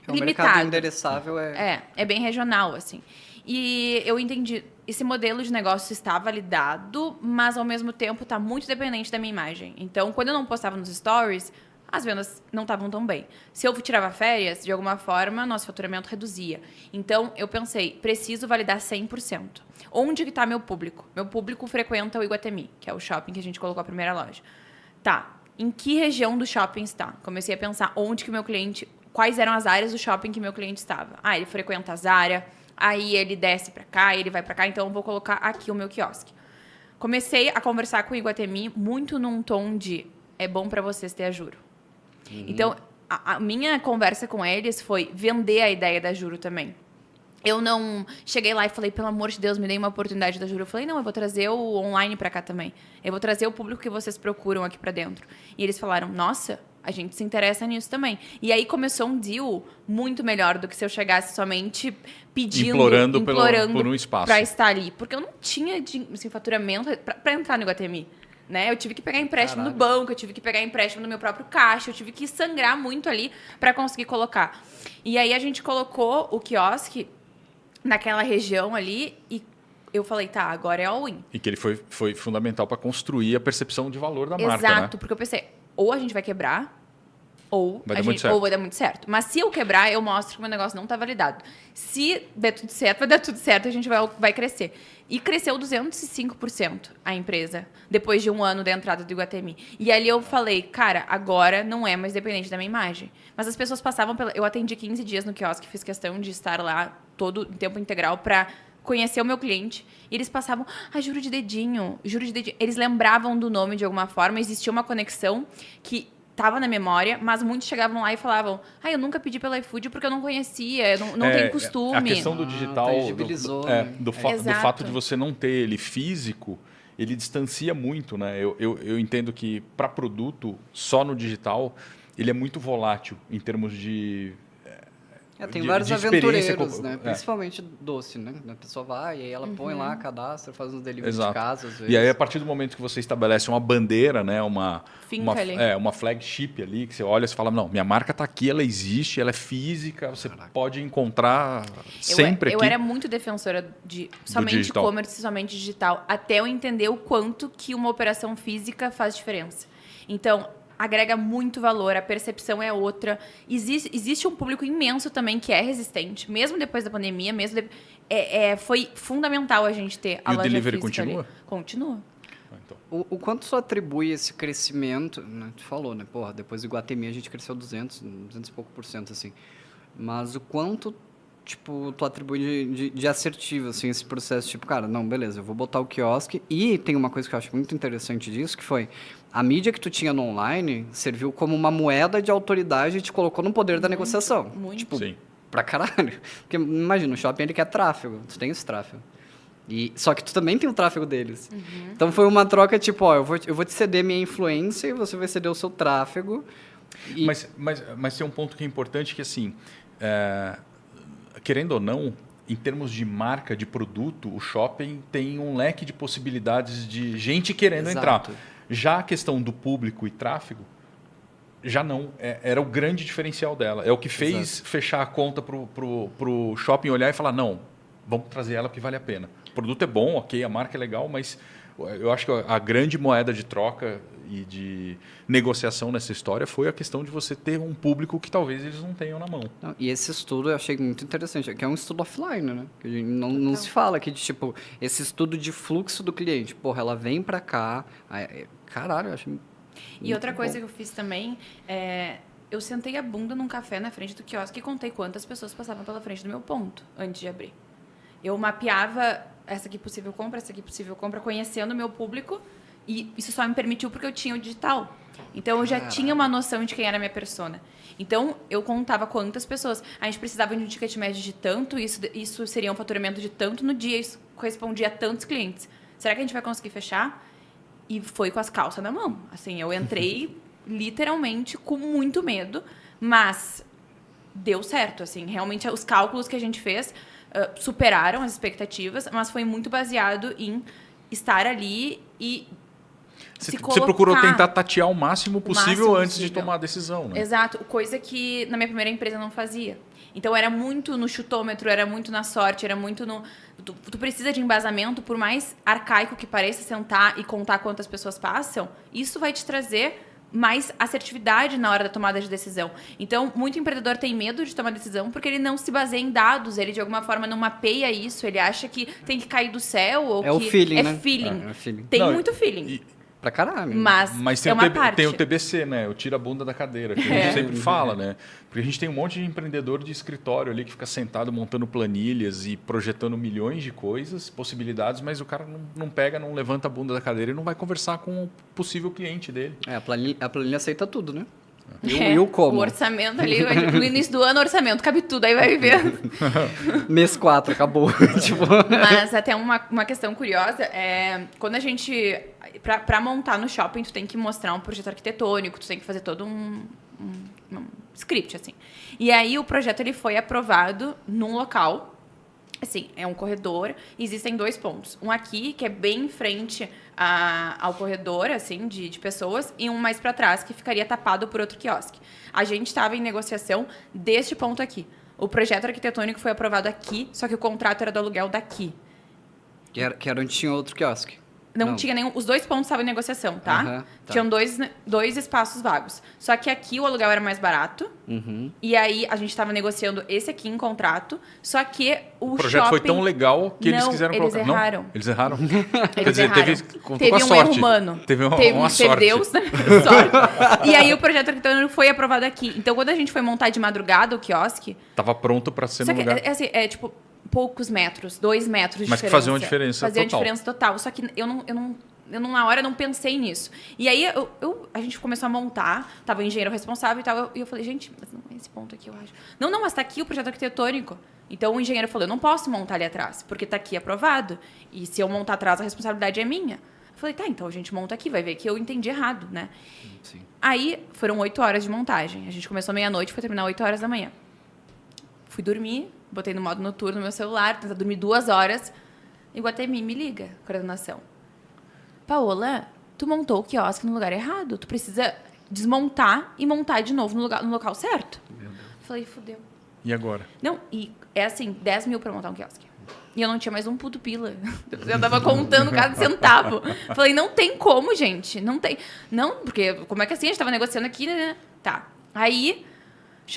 limitado. O mercado endereçável é bem regional, assim. E eu entendi, esse modelo de negócio está validado, mas ao mesmo tempo está muito dependente da minha imagem. Então, quando eu não postava nos stories, as vendas não estavam tão bem. Se eu tirava férias, de alguma forma, nosso faturamento reduzia. Então, eu pensei, preciso validar 100%. Onde que está meu público? Meu público frequenta o Iguatemi, que é o shopping que a gente colocou a primeira loja. Tá, em que região do shopping está? Comecei a pensar onde que o meu cliente... Quais eram as áreas do shopping que meu cliente estava? Ele frequenta a Zara... Aí ele desce para cá, ele vai para cá, então eu vou colocar aqui o meu quiosque. Comecei a conversar com o Iguatemi muito num tom de é bom para vocês ter a Juro. Então, a minha conversa com eles foi vender a ideia da Juro também. Eu não cheguei lá e falei, pelo amor de Deus, me dê uma oportunidade da Juro. Eu falei, não, eu vou trazer o online para cá também. Eu vou trazer o público que vocês procuram aqui para dentro. E eles falaram, nossa, a gente se interessa nisso também. E aí começou um deal muito melhor do que se eu chegasse somente pedindo, implorando por um espaço para estar ali. Porque eu não tinha faturamento para entrar no Iguatemi. né? Eu tive que pegar empréstimo Caralho. no banco, eu tive que pegar empréstimo no meu próprio caixa, eu tive que sangrar muito ali para conseguir colocar. E aí a gente colocou o quiosque naquela região ali e eu falei, tá, agora é all-in. E que ele foi fundamental para construir a percepção de valor da marca, Exato, né? porque eu pensei, ou a gente vai quebrar, ou Vai dar muito certo. ou vai dar muito certo. Mas se eu quebrar, eu mostro que o meu negócio não tá validado. Se der tudo certo, vai dar tudo certo, a gente vai crescer. E cresceu 205% a empresa, depois de um ano da entrada do Iguatemi. E ali eu falei, cara, agora não é mais dependente da minha imagem. Mas as pessoas passavam pela... Eu atendi 15 dias no quiosque, fiz questão de estar lá todo em tempo integral para conhecer o meu cliente. E eles passavam, juro de dedinho, juro de dedinho. Eles lembravam do nome de alguma forma, existia uma conexão que estava na memória, mas muitos chegavam lá e falavam, eu nunca pedi pelo iFood porque eu não conhecia, eu não tenho costume. A questão do digital, tangibilizou, né? do fato de você não ter ele físico, ele distancia muito, né? Eu entendo que para produto, só no digital, ele é muito volátil em termos de... Tem de- vários de experiência aventureiros, com- né? é. Principalmente doce, né? A pessoa vai e aí ela põe lá, cadastra, faz uns delivery de Exato. casa, às vezes. E aí, a partir do momento que você estabelece uma bandeira, né, uma Ali. uma flagship ali, que você olha e fala, não, minha marca está aqui, ela existe, ela é física, você pode encontrar sempre eu aqui. era muito defensora de somente digital. e-commerce, somente digital, até eu entender o quanto que uma operação física faz diferença. Então, agrega muito valor, a percepção é outra. Existe um público imenso também que é resistente, mesmo depois da pandemia, foi fundamental a gente ter a E o loja delivery física continua? ali. Continua. Então, O quanto você atribui esse crescimento, né? Tu falou, né? Porra, depois do Iguatemi a gente cresceu 200 e pouco por cento, assim. Mas o quanto, tipo, tu atribui de assertivo, assim, esse processo? Tipo, cara, não, beleza, eu vou botar o quiosque. E tem uma coisa que eu acho muito interessante disso, que foi a mídia que tu tinha no online serviu como uma moeda de autoridade e te colocou no poder da negociação. muito. Tipo, sim. pra caralho. Porque, imagina, o shopping ele quer tráfego. Tu tem esse tráfego. Só que tu também tem o tráfego deles. Então foi uma troca tipo, ó, eu vou te ceder minha influência e você vai ceder o seu tráfego. E... Mas tem um ponto que é importante que, assim, querendo ou não, em termos de marca, de produto, o shopping tem um leque de possibilidades de gente querendo Exato. entrar. Já a questão do público e tráfego, já não. Era o grande diferencial dela. É o que fez fechar a conta pro shopping olhar e falar, não, vamos trazer ela porque vale a pena. O produto é bom, ok, a marca é legal, mas eu acho que a grande moeda de troca e de negociação nessa história foi a questão de você ter um público que talvez eles não tenham na mão. Não, e esse estudo eu achei muito interessante, que é um estudo offline, né? Que a gente não se fala aqui de, tipo, esse estudo de fluxo do cliente. Porra, ela vem pra cá, caralho, eu achei E outra coisa que eu fiz também eu sentei a bunda num café na frente do quiosque e contei quantas pessoas passavam pela frente do meu ponto antes de abrir. Eu mapeava essa aqui possível compra, conhecendo o meu público, e isso só me permitiu porque eu tinha o digital. Então, eu já tinha uma noção de quem era a minha persona. Então, eu contava quantas pessoas. A gente precisava de um ticket médio de tanto, isso seria um faturamento de tanto no dia, isso correspondia a tantos clientes. Será que a gente vai conseguir fechar? E foi com as calças na mão. Assim, eu entrei literalmente com muito medo, mas deu certo. Assim, realmente, os cálculos que a gente fez superaram as expectativas, mas foi muito baseado em estar ali e Você procurou tentar tatear o máximo possível antes de tomar a decisão, né? Exato, coisa que na minha primeira empresa eu não fazia. Então era muito no chutômetro, era muito na sorte, era muito no... Tu precisa de embasamento, por mais arcaico que pareça sentar e contar quantas pessoas passam, isso vai te trazer mais assertividade na hora da tomada de decisão. Então, muito empreendedor tem medo de tomar decisão porque ele não se baseia em dados, ele de alguma forma não mapeia isso, ele acha que tem que cair do céu ou que... o feeling, é né? feeling. É feeling. Tem muito feeling. Pra caralho. Mas tem, uma parte. tem o TBC, né? O tira a bunda da cadeira, que a gente sempre fala, né? Porque a gente tem um monte de empreendedor de escritório ali que fica sentado montando planilhas e projetando milhões de coisas, possibilidades, mas o cara não pega, não levanta a bunda da cadeira e não vai conversar com o possível cliente dele. A planilha aceita tudo, né? E o como? O orçamento ali, no início do ano, orçamento, cabe tudo, aí vai ver. Mês 4, acabou. Tipo... Mas até uma questão curiosa, quando a gente... Para montar no shopping, tu tem que mostrar um projeto arquitetônico, tu tem que fazer todo um script, assim. E aí o projeto ele foi aprovado num local Assim, é um corredor, existem 2 pontos. Um aqui, que é bem em frente ao corredor, assim, de pessoas, e um mais para trás, que ficaria tapado por outro quiosque. A gente estava em negociação deste ponto aqui. O projeto arquitetônico foi aprovado aqui, só que o contrato era do aluguel daqui. Que era onde tinha outro quiosque. Não tinha nenhum. Os 2 pontos estavam em negociação, tá? Aham, tá. Tinham dois espaços vagos. Só que aqui o aluguel era mais barato. E aí a gente estava negociando esse aqui em contrato. Só que o projeto foi shopping... tão legal que eles Não, quiseram eles colocar. erraram. Não, eles erraram. Quer Eles dizer, erraram. contou Teve com a um sorte. erro humano. Teve uma Teve sorte. Deus, né? Sorte. E aí o projeto arquitetônico foi aprovado aqui. Então, quando a gente foi montar de madrugada o quiosque... Tava pronto para ser Só no que lugar. é tipo poucos metros, 2 metros de Mas que diferença. faziam uma diferença Fazia total. diferença total. Só que eu na hora não pensei nisso. E aí a gente começou a montar, tava o engenheiro responsável e tal, e eu falei, gente, mas não é esse ponto aqui, eu acho. Não, mas tá aqui o projeto arquitetônico. Então o engenheiro falou, eu não posso montar ali atrás, porque tá aqui aprovado. E se eu montar atrás, a responsabilidade é minha. Eu falei, tá, então a gente monta aqui, vai ver que eu entendi errado, né? Sim. Aí foram 8 horas de montagem. A gente começou meia-noite, foi terminar 8 horas da manhã. Fui dormir, botei no modo noturno no meu celular, tentar dormir 2 horas. E o Guatemi me liga, coordenação. Paola, tu montou o quiosque no lugar errado. Tu precisa desmontar e montar de novo no local certo. Meu Deus. Falei, fudeu. E agora? Não, e é assim, 10 mil pra montar um quiosque. E eu não tinha mais um puto pila. Eu tava contando cada centavo. Falei, não tem como, gente. Não tem. Não, porque como é que assim? A gente tava negociando aqui, né? Tá. Aí,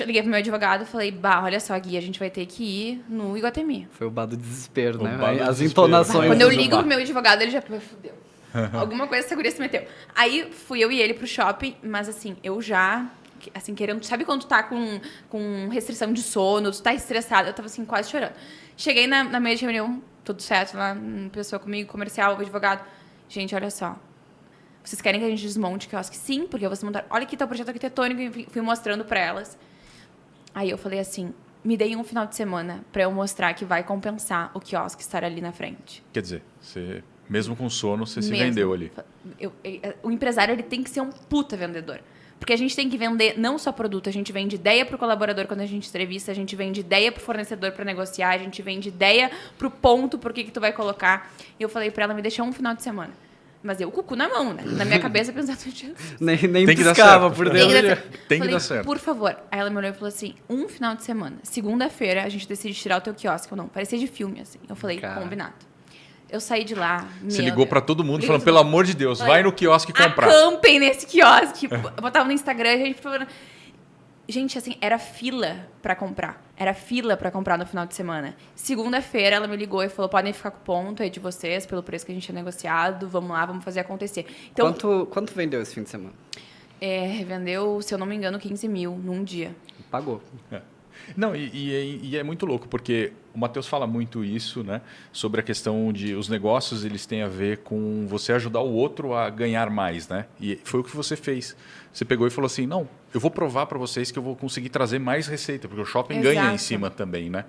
liguei pro meu advogado e falei, olha só, Gui, a gente vai ter que ir no Iguatemi. Foi o bar do desespero, O né? bar do As desespero. entonações. Quando eu do ligo bar. pro meu advogado, ele já fudeu. Alguma coisa essa guria se meteu. Aí fui eu e ele pro shopping, mas assim, eu já, assim, querendo. Sabe quando tu tá com restrição de sono, tu tá estressado? Eu tava assim, quase chorando. Cheguei na mesa de reunião, tudo certo, lá, uma pessoa comigo, comercial, o advogado. Gente, olha só. Vocês querem que a gente desmonte o quiosque? Sim, porque vocês montaram. Olha aqui tá o projeto arquitetônico, e fui mostrando pra elas. Aí eu falei assim, me deem um final de semana pra eu mostrar que vai compensar o quiosque estar ali na frente. Quer dizer, você, mesmo com sono, você se Mesmo. vendeu ali. O empresário ele tem que ser um puta vendedor. Porque a gente tem que vender não só produto, a gente vende ideia pro colaborador quando a gente entrevista, a gente vende ideia pro fornecedor para negociar, a gente vende ideia pro ponto, por que tu vai colocar. E eu falei para ela, me deixa um final de semana. Mas eu, o cu na mão, né? Na minha cabeça, pensando... Nem Tem que dar piscava certo. por Tem que dentro. dar Tem certo. que Falei, dar certo. por favor. Aí ela me olhou e falou assim, um final de semana. Segunda-feira, a gente decide tirar o teu quiosque ou não. Parecia de filme, assim. Eu falei, Cara. combinado. Eu saí de lá... Você meu ligou Deus. pra todo mundo Liguei falando, pra pelo todo mundo. amor de Deus, Falei, vai no quiosque comprar. Acampem nesse quiosque. Eu botava no Instagram, a gente falando... Gente, assim, era fila pra comprar. Era fila pra comprar no final de semana. Segunda-feira, ela me ligou e falou, podem ficar com o ponto aí de vocês, pelo preço que a gente tinha negociado. Vamos lá, vamos fazer acontecer. Então, Quanto vendeu esse fim de semana? revendeu, se eu não me engano, 15 mil num dia. Pagou. Não, e é muito louco, porque o Matheus fala muito isso, né? Sobre a questão de os negócios, eles têm a ver com você ajudar o outro a ganhar mais, né? E foi o que você fez. Você pegou e falou assim, não, eu vou provar para vocês que eu vou conseguir trazer mais receita, porque o shopping ganha em Exato. cima também, né?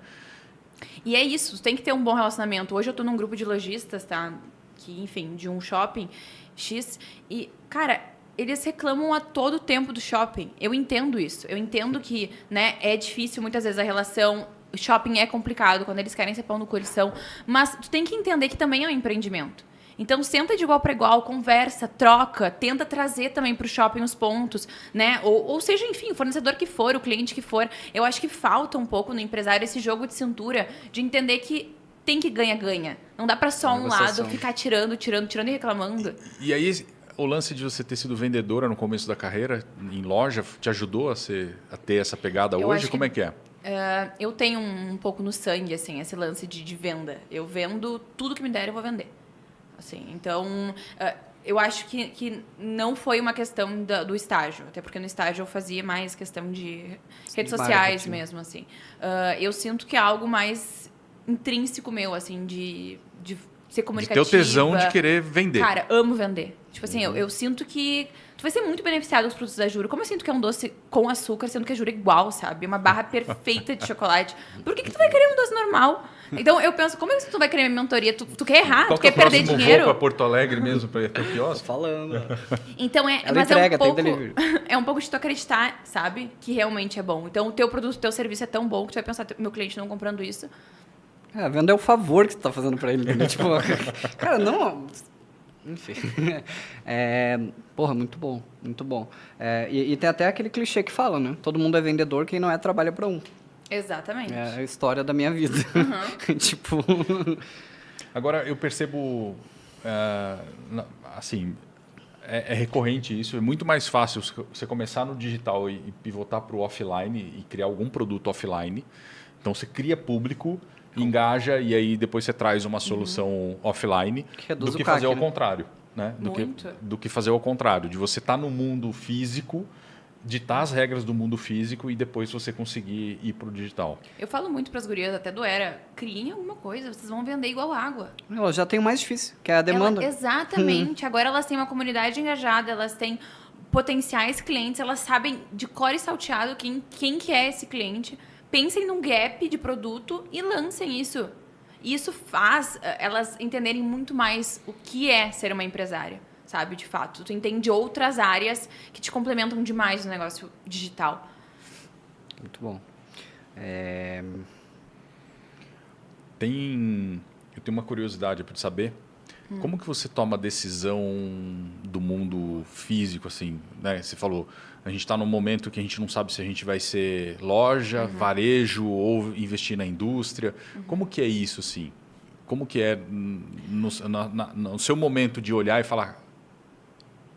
E é isso, tem que ter um bom relacionamento. Hoje eu tô num grupo de lojistas, tá? Que, enfim, de um shopping X. E, cara, eles reclamam a todo tempo do shopping. Eu entendo isso. Eu entendo que, né, é difícil muitas vezes a relação. O shopping é complicado quando eles querem ser pão no cu, eles são. Mas tu tem que entender que também é um empreendimento. Então, senta de igual para igual, conversa, troca, tenta trazer também para o shopping os pontos, né? Ou seja, enfim, o fornecedor que for, o cliente que for. Eu acho que falta um pouco no empresário esse jogo de cintura de entender que tem que ganha-ganha. Não dá para só um lado ficar tirando e reclamando. E aí, o lance de você ter sido vendedora no começo da carreira, em loja, te ajudou a ter essa pegada Eu hoje? acho Como é que é? Eu tenho um pouco no sangue, assim, esse lance de venda. Eu vendo tudo que me der, eu vou vender. Assim, então, eu acho que não foi uma questão do estágio. Até porque no estágio eu fazia mais questão de redes sociais mesmo, assim. Eu sinto que é algo mais intrínseco meu, assim, de ser comunicativa. De ter o tesão de querer vender. Cara, amo vender. Tipo assim, eu sinto que tu vai ser muito beneficiado com os produtos da Jura. Como eu sinto que é um doce com açúcar, sendo que a Jura é igual, sabe? Uma barra perfeita de chocolate. Por que tu vai querer um doce normal? Então, eu penso, como é que tu vai querer minha mentoria? Tu quer errar? Qual Tu que é quer o perder próximo dinheiro? voo pra Porto Alegre mesmo, para ir até o Tô quiosque? falando. Então, Ela mas entrega, é um pouco, tem delivery. é um pouco de tu acreditar, sabe? Que realmente é bom. Então, o teu produto, o teu serviço é tão bom que tu vai pensar, meu cliente não comprando isso, Venda é o favor que você tá fazendo pra ele, né? Tipo, cara, não... Enfim. Porra, muito bom, muito bom. E tem até aquele clichê que fala, né? Todo mundo é vendedor, quem não é trabalha pra um. Exatamente. É a história da minha vida. Tipo... Agora, eu percebo, assim, é recorrente isso. É muito mais fácil você começar no digital e pivotar para o offline e criar algum produto offline. Então, você cria público, engaja e aí depois você traz uma solução offline do que fazer ao contrário. Né? Do que fazer ao contrário, de você estar no mundo físico, ditar as regras do mundo físico e depois você conseguir ir para o digital. Eu falo muito para as gurias, até do Era, criem alguma coisa, vocês vão vender igual água. Elas já têm o mais difícil, que é a demanda. Exatamente. Agora elas têm uma comunidade engajada, elas têm potenciais clientes, elas sabem de cor e salteado quem que é esse cliente. Pensem num gap de produto e lancem isso. E isso faz elas entenderem muito mais o que é ser uma empresária. Sabe, de fato. Tu entende outras áreas que te complementam demais no negócio digital. Muito bom. Eu tenho uma curiosidade para saber. Como que você toma a decisão do mundo físico, assim, né? Você falou, a gente está num momento que a gente não sabe se a gente vai ser loja, varejo ou investir na indústria. Como que é isso, assim? Como que é no seu momento de olhar e falar...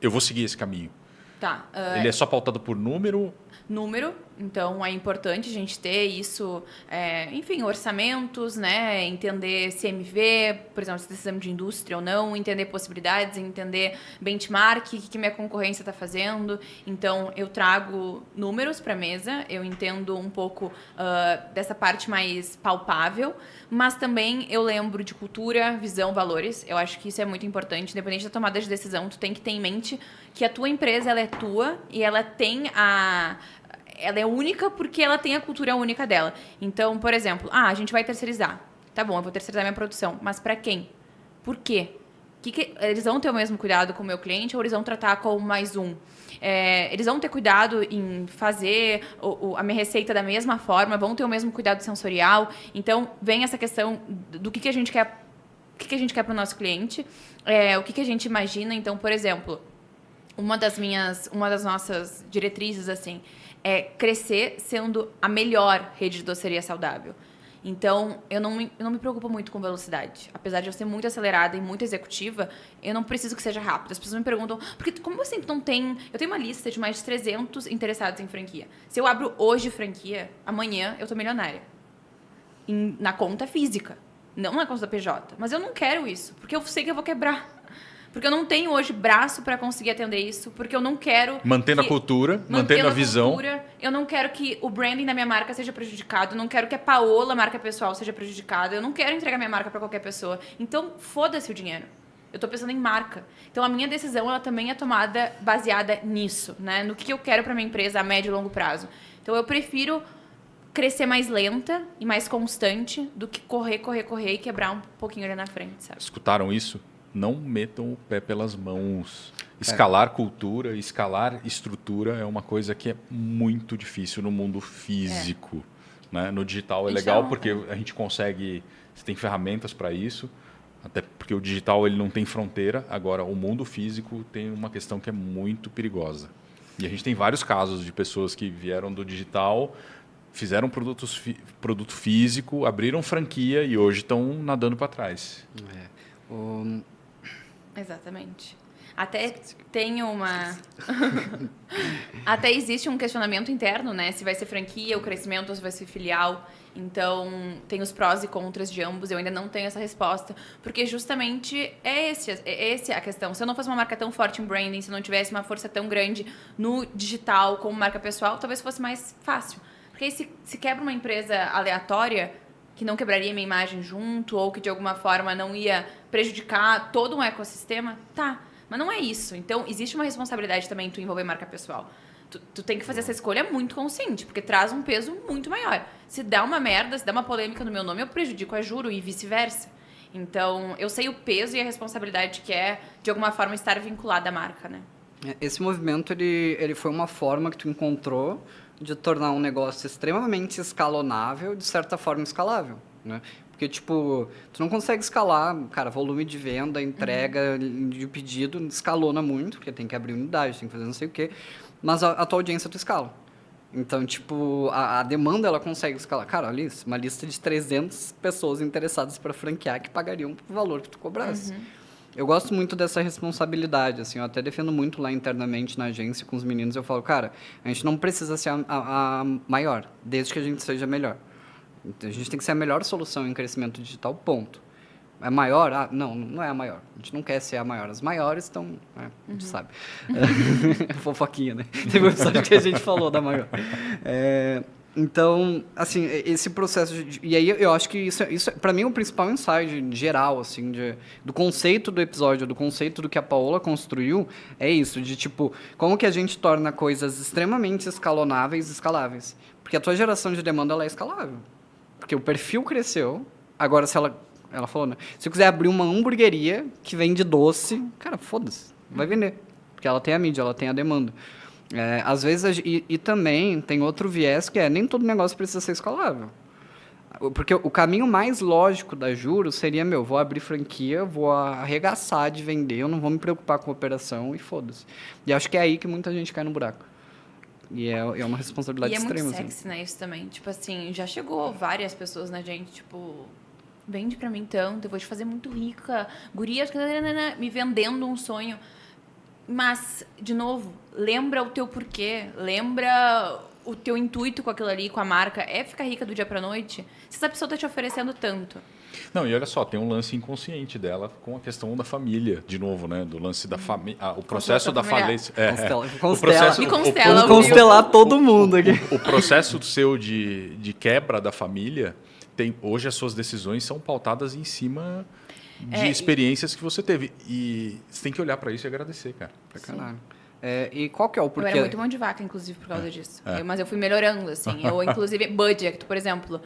Eu vou seguir esse caminho. Tá. Ele é só pautado por número? Número, então é importante a gente ter isso, enfim, orçamentos, né? Entender CMV, por exemplo, se precisamos de indústria ou não, entender possibilidades, entender benchmark, o que minha concorrência está fazendo. Então, eu trago números para a mesa, eu entendo um pouco dessa parte mais palpável, mas também eu lembro de cultura, visão, valores. Eu acho que isso é muito importante, independente da tomada de decisão, tu tem que ter em mente que a tua empresa ela é tua e ela tem ela é única porque ela tem a cultura única dela. Então, por exemplo, a gente vai terceirizar. Tá bom, eu vou terceirizar minha produção. Mas para quem? Por quê? Eles vão ter o mesmo cuidado com o meu cliente ou eles vão tratar como mais um? Eles vão ter cuidado em fazer a minha receita da mesma forma, vão ter o mesmo cuidado sensorial. Então, vem essa questão do que a gente quer, o que a gente quer para o nosso cliente, o que a gente imagina. Então, por exemplo, uma das nossas diretrizes, assim, é crescer sendo a melhor rede de doceria saudável. Então, eu não me preocupo muito com velocidade. Apesar de eu ser muito acelerada e muito executiva, eu não preciso que seja rápido. As pessoas me perguntam, porque como assim tu não tem... Eu tenho uma lista de mais de 300 interessados em franquia. Se eu abro hoje franquia, amanhã eu tô milionária. Na conta física, não na conta da PJ. Mas eu não quero isso, porque eu sei que eu vou quebrar. Porque eu não tenho hoje braço para conseguir atender isso, porque eu não quero... Mantendo a cultura, mantendo a visão. Cultura, eu não quero que o branding da minha marca seja prejudicado, eu não quero que a Paola, marca pessoal, seja prejudicada, eu não quero entregar minha marca para qualquer pessoa. Então, foda-se o dinheiro. Eu tô pensando em marca. Então, a minha decisão, ela também é tomada baseada nisso, né? No que eu quero para minha empresa a médio e longo prazo. Então, eu prefiro crescer mais lenta e mais constante do que correr e quebrar um pouquinho ali na frente, sabe? Escutaram isso? Não metam o pé pelas mãos. Escalar cultura, escalar estrutura é uma coisa que é muito difícil no mundo físico. Né? No digital é legal porque a gente consegue... Você tem ferramentas para isso, até porque o digital ele não tem fronteira. Agora, o mundo físico tem uma questão que é muito perigosa. E a gente tem vários casos de pessoas que vieram do digital, fizeram produto físico, abriram franquia e hoje estão nadando para trás. Exatamente. Até tem uma... Até existe um questionamento interno, né? Se vai ser franquia, o crescimento, ou se vai ser filial. Então, tem os prós e contras de ambos. Eu ainda não tenho essa resposta. Porque justamente é esse a questão. Se eu não fosse uma marca tão forte em branding, se eu não tivesse uma força tão grande no digital como marca pessoal, talvez fosse mais fácil. Porque aí se quebra uma empresa aleatória... que não quebraria minha imagem junto ou que de alguma forma não ia prejudicar todo um ecossistema, tá. Mas não é isso. Então, existe uma responsabilidade também em tu envolver marca pessoal. Tu tem que fazer essa escolha muito consciente, porque traz um peso muito maior. Se dá uma merda, se dá uma polêmica no meu nome, eu prejudico a Juro e vice-versa. Então, eu sei o peso e a responsabilidade que é, de alguma forma, estar vinculada à marca, né? Esse movimento, ele foi uma forma que tu encontrou de tornar um negócio extremamente escalonável, de certa forma escalável. né? Porque, tipo, tu não consegue escalar, cara, volume de venda, entrega de pedido, escalona muito, porque tem que abrir unidade, tem que fazer não sei o quê, mas a tua audiência tu escala. Então, tipo, a demanda ela consegue escalar. Cara, olha isso, uma lista de 300 pessoas interessadas para franquear que pagariam o valor que tu cobrasse. Eu gosto muito dessa responsabilidade, assim, eu até defendo muito lá internamente na agência com os meninos, eu falo, cara, a gente não precisa ser a maior, desde que a gente seja melhor. Então, a gente tem que ser a melhor solução em crescimento digital, ponto. É maior? Ah, não é a maior. A gente não quer ser a maior. As maiores estão... a gente sabe. Fofoquinha, né? Teve um episódio que a gente falou da maior. Então, assim, esse processo... E aí eu acho que isso para mim, é o principal insight geral, assim, do conceito do episódio, do conceito do que a Paola construiu, é isso, de tipo, como que a gente torna coisas extremamente escalonáveis e escaláveis. Porque a tua geração de demanda, ela é escalável. Porque o perfil cresceu, agora se ela falou, né? Se eu quiser abrir uma hamburgueria que vende doce, cara, foda-se, vai vender. Porque ela tem a mídia, ela tem a demanda. Às vezes, e também tem outro viés que nem todo negócio precisa ser escalável. Porque o caminho mais lógico da Juros seria, vou abrir franquia, vou arregaçar de vender, eu não vou me preocupar com a operação e foda-se. E acho que é aí que muita gente cai no buraco. E é uma responsabilidade extrema. E é muito sexy, né, isso também. Tipo assim, já chegou várias pessoas na gente, tipo... Vende pra mim tanto, eu vou te fazer muito rica. Guria, me vendendo um sonho. Mas, de novo, lembra o teu porquê. Lembra o teu intuito com aquilo ali, com a marca. É ficar rica do dia pra noite? Se essa pessoa tá te oferecendo tanto. Não, e olha só, tem um lance inconsciente dela com a questão da família, de novo, né? Do lance da família. O processo da falência. Vamos constelar todo mundo aqui. O processo seu de quebra da família, hoje as suas decisões são pautadas em cima de experiências que você teve. E você tem que olhar para isso e agradecer, cara. Pra caralho. E qual que é o porquê? Eu era muito mão de vaca, inclusive, por causa disso. Mas eu fui melhorando, assim. Eu, inclusive, budget, por exemplo.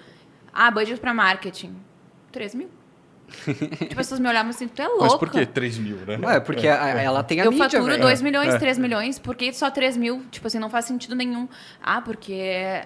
Budget para marketing. 3 mil. Tipo, as pessoas me olhavam assim, tu é louca. Mas por que 3 mil, né? Porque ela tem a mídia, eu faturo 2 milhões, 3 milhões, por que só 3 mil? Tipo assim, não faz sentido nenhum. Porque...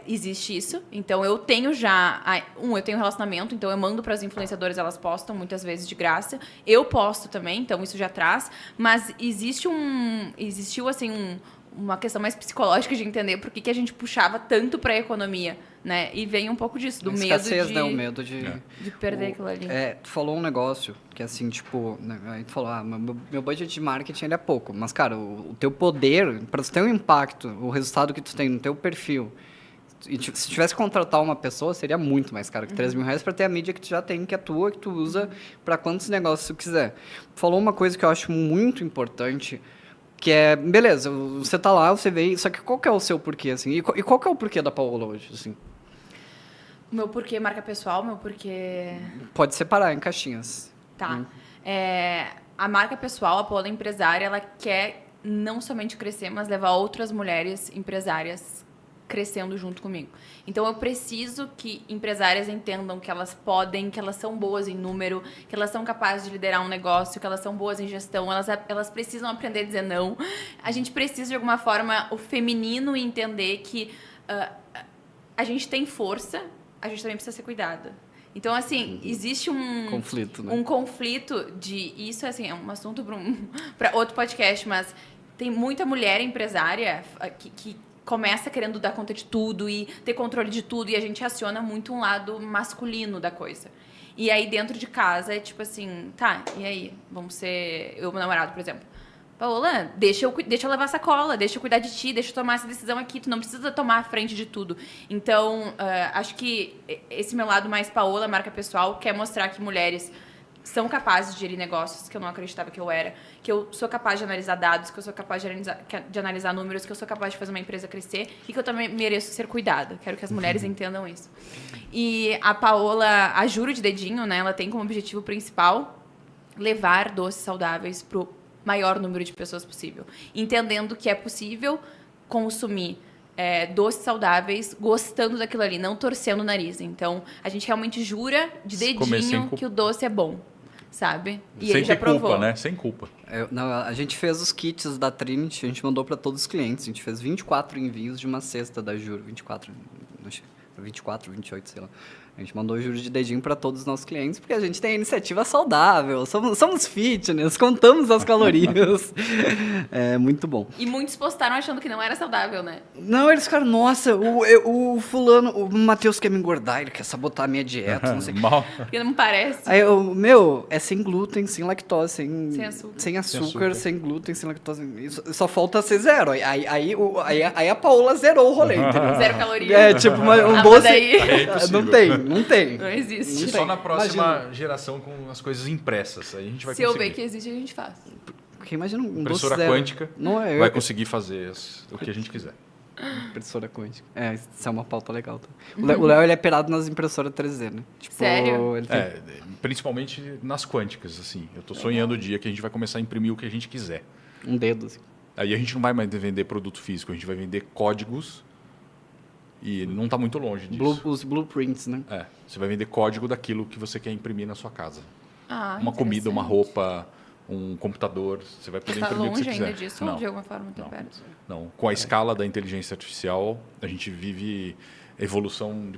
existe isso. Então, eu tenho já... eu tenho relacionamento, então eu mando para as influenciadoras, elas postam muitas vezes de graça. Eu posto também, então isso já traz. Mas existiu, assim, uma questão mais psicológica de entender por que a gente puxava tanto para a economia, né? E vem um pouco disso, do escassez, medo de... né? O medo de perder aquilo ali. Tu falou um negócio que, assim, tipo... Né, aí tu falou, meu budget de marketing ele é pouco. Mas, cara, o teu poder, para tu ter um impacto, o resultado que tu tem no teu perfil... E se tivesse que contratar uma pessoa, seria muito mais caro que 3 mil reais para ter a mídia que tu já tem, que é tua, que tu usa para quantos negócios tu quiser. Falou uma coisa que eu acho muito importante, que é, beleza, você tá lá, você vê, só que qual que é o seu porquê, assim? E qual que é o porquê da Paola hoje, assim? O meu porquê marca pessoal, meu porquê... Pode separar em caixinhas. Tá. A marca pessoal, a Paola empresária, ela quer não somente crescer, mas levar outras mulheres empresárias crescendo junto comigo. Então, eu preciso que empresárias entendam que elas podem, que elas são boas em número, que elas são capazes de liderar um negócio, que elas são boas em gestão, elas precisam aprender a dizer não. A gente precisa, de alguma forma, o feminino entender que a gente tem força, a gente também precisa ser cuidada. Então, assim, existe um... conflito, né? Um conflito de... Isso, assim, é um assunto para outro podcast, mas tem muita mulher empresária que começa querendo dar conta de tudo e ter controle de tudo, e a gente aciona muito um lado masculino da coisa. E aí, dentro de casa, é tipo assim, tá, e aí? Vamos ser... Eu e meu namorado, por exemplo. Paola, deixa eu levar a sacola, deixa eu cuidar de ti, deixa eu tomar essa decisão aqui, tu não precisa tomar a frente de tudo. Então, acho que esse meu lado mais Paola, marca pessoal, quer mostrar que mulheres são capazes de gerir negócios, que eu não acreditava que eu era, que eu sou capaz de analisar dados, que eu sou capaz de analisar números, que eu sou capaz de fazer uma empresa crescer e que eu também mereço ser cuidada. Quero que as mulheres entendam isso. E a Paola, a Juro de Dedinho, né, ela tem como objetivo principal levar doces saudáveis pro maior número de pessoas possível. Entendendo que é possível consumir doces saudáveis, gostando daquilo ali, não torcendo o nariz. Então, a gente realmente jura de dedinho que o doce é bom, sabe? E sem ele já ter provou. culpa, né? Sem culpa. A gente fez os kits da Trinity, a gente mandou para todos os clientes. A gente fez 24 envios de uma cesta da Juro. 24, 28, sei lá. A gente mandou o juro de dedinho para todos os nossos clientes, porque a gente tem a iniciativa saudável, somos fitness, contamos as calorias. É muito bom. E muitos postaram achando que não era saudável, né? Não, eles ficaram, nossa, o fulano, o Matheus quer me engordar, ele quer sabotar a minha dieta, não sei o que. Mal. Porque não parece. Aí é sem glúten, sem lactose, sem açúcar, sem glúten, sem lactose. Só falta ser zero. Aí a Paola zerou o rolê, entendeu? Zero caloria. É, tipo, um Ah, doce. mas daí- É impossível. Não tem. Não existe. E só na próxima Imagina. geração com as coisas impressas. Aí a gente vai Se eu conseguir. ver que existe, a gente faz. Porque imagina um doce Impressora zero. quântica Não é, vai conseguir fazer o que a gente quiser. Impressora quântica. É, isso é uma pauta legal. Tá? O Léo, ele é pirado nas impressoras 3D, né? Tipo, Sério? Ele tem... Principalmente nas quânticas, assim. Eu tô sonhando o dia que a gente vai começar a imprimir o que a gente quiser. um dedo, assim. Aí a gente não vai mais vender produto físico, a gente vai vender códigos e não está muito longe disso. Os blueprints, né? Você vai vender código daquilo que você quer imprimir na sua casa. Ah, Uma comida, uma interessante. roupa, um computador, você vai poder Tá imprimir o que você longe quiser. ainda disso não, ou de alguma forma tá não. perto? Não, com a escala da inteligência artificial, a gente vive evolução de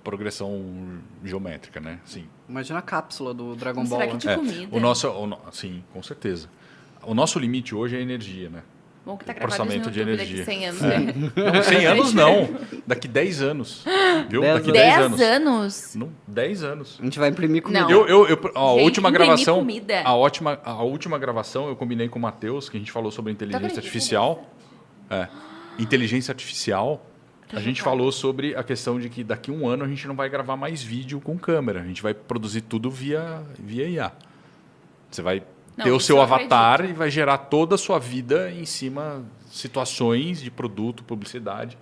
progressão geométrica, né? Sim. Imagina a cápsula do Dragon Mas Ball. será né? que de comida? Sim, com certeza. O nosso limite hoje é a energia, né? Bom que tá o gravado no orçamento de YouTube energia. daqui 100 anos, né? Não, 100 anos não. Daqui 10 anos. Viu? 10 Daqui 10 10 anos. anos? Não, 10 anos. A gente vai imprimir comida. Não. A Gente, última imprimir gravação. comida. A última gravação eu combinei com o Matheus, que a gente falou sobre inteligência acredita artificial. Inteligência artificial. A gente falou sobre a questão de que daqui a um ano a gente não vai gravar mais vídeo com câmera. A gente vai produzir tudo via IA. Você vai Não, ter o isso seu eu avatar acredito. e vai gerar toda a sua vida em cima de situações de produto, publicidade,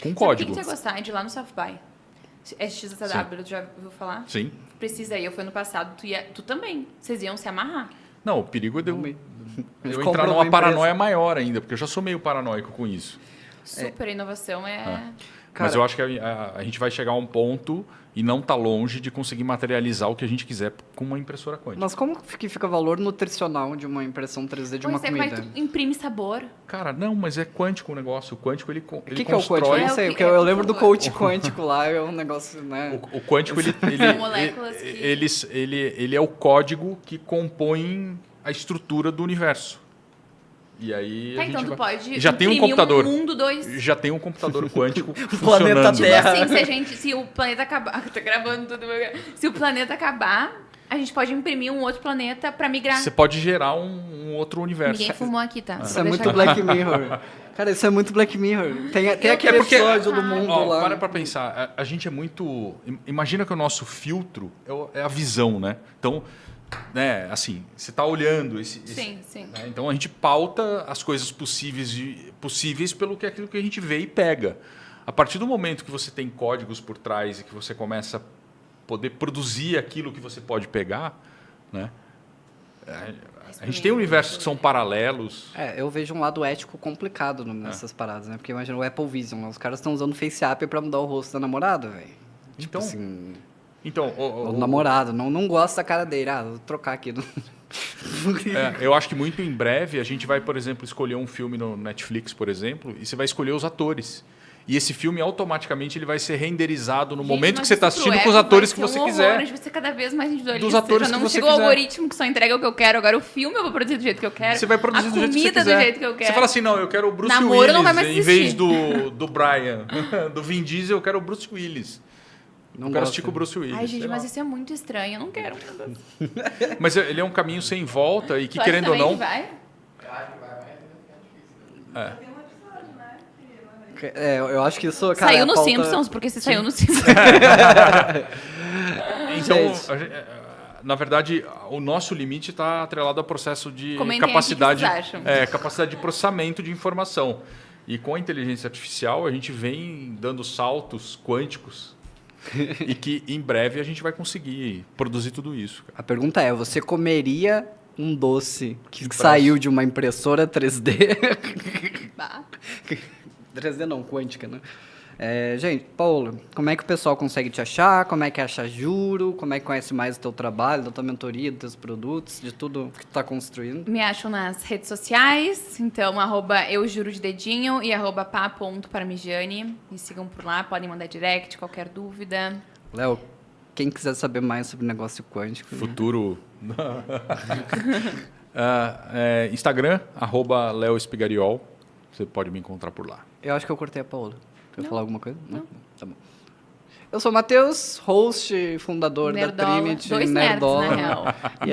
com Sabe código. quem que você ia gostar de ir lá no South by? SXSW, tu já ouviu falar? Sim. Precisa ir, eu fui ano passado, tu também. Vocês iam se amarrar. Não, o perigo é de eu Eles entrar compram numa uma empresa. paranoia maior ainda, porque eu já sou meio paranoico com isso. Super inovação é... Mas Cara, eu acho que a gente vai chegar a um ponto e não tá longe de conseguir materializar o que a gente quiser com uma impressora quântica. Mas como que fica valor nutricional de uma impressão 3D de uma Pois é, comida? mas tu imprime sabor. Cara, não, mas é quântico o negócio. O quântico, ele O que é o constrói... quântico? Eu não É, sei, o que- porque é, eu por lembro do favor. coach quântico lá, é um negócio, né? O quântico, São moléculas que- ele é o código que compõe a estrutura do universo. E aí Tá, a gente então tu vai... pode Já tem um imprimir computador. mundo 2. Já tem um computador quântico Planeta funcionando. Tipo Terra. assim, se o planeta acabar... Tô gravando tudo. Se o planeta acabar, a gente pode imprimir um outro planeta pra migrar. Você pode gerar um outro universo. Ninguém fumou aqui, tá? Isso Vou é deixar muito aqui. Black Mirror. Cara, isso é muito Black Mirror. Tem aquele porque- episódio do mundo Ó, lá. para pra pensar, a gente é muito... Imagina que o nosso filtro é a visão, né? Então, né, assim, você está olhando Sim, sim. né? Então a gente pauta as coisas possíveis pelo que aquilo que a gente vê e pega. A partir do momento que você tem códigos por trás e que você começa a poder produzir aquilo que você pode pegar, né? A gente tem universos que são paralelos. Eu vejo um lado ético complicado nessas paradas, né? Porque imagina o Apple Vision, os caras estão usando o Face App pra mudar o rosto da namorada, velho. Tipo Então, assim, então o namorado, não gosta da cara dele. Vou trocar aqui. eu acho que muito em breve a gente vai, por exemplo, escolher um filme no Netflix, por exemplo, e você vai escolher os atores. E esse filme automaticamente ele vai ser renderizado no Gente, momento mas que você está isso pro assistindo com os Apple atores vai que ser você um horror, quiser. A gente vai ser cada vez mais individualista. Dos atores Já que não você chegou o quiser. algoritmo que só entrega o que eu quero. Agora o filme eu vou produzir do jeito que eu quero. Você vai produzir a do jeito que você comida quiser. do jeito que eu quero. Você fala assim, não, eu quero o Bruce Namoro Willis não vai mais em vez existir. do Brian, do Vin Diesel, eu quero o Bruce Willis. Não Eu quero gosta. assistir com o Bruce Willis. Ai, gente, sei mas lá. isso é muito estranho. Eu não quero. Mas ele é um caminho sem volta e que, Tu acha querendo ou também não... que vai? Eu acho que isso, cara, Saiu é no pauta... Simpsons, porque se saiu no Simpsons. Então, Gente. na verdade, o nosso limite está atrelado ao processo de Comentem capacidade, aqui o que vocês acham. capacidade de processamento de informação. E com a inteligência artificial, a gente vem dando saltos quânticos e que em breve a gente vai conseguir produzir tudo isso. A pergunta é, você comeria um doce que Impresso. saiu de uma impressora 3D? Bah. 3D não, quântica, né? Gente, Paulo, como é que o pessoal consegue te achar? Como é que acha Juro? Como é que conhece mais o teu trabalho, da tua mentoria, dos teus produtos, de tudo que tu tá construindo? Me acham nas redes sociais, então @eujuro_de_dedinho e @pa.parmigiani. Me sigam por lá, podem mandar direct, qualquer dúvida. Léo, quem quiser saber mais sobre negócio quântico... Futuro... Instagram, @LeoEspigariol. Você pode me encontrar por lá. Eu acho que eu cortei a Paola. Quer falar alguma coisa? Não. Tá bom. Eu sou o Matheus, host, fundador Nerdola. da Trinity. 2 nerds, Nerdola. na real. E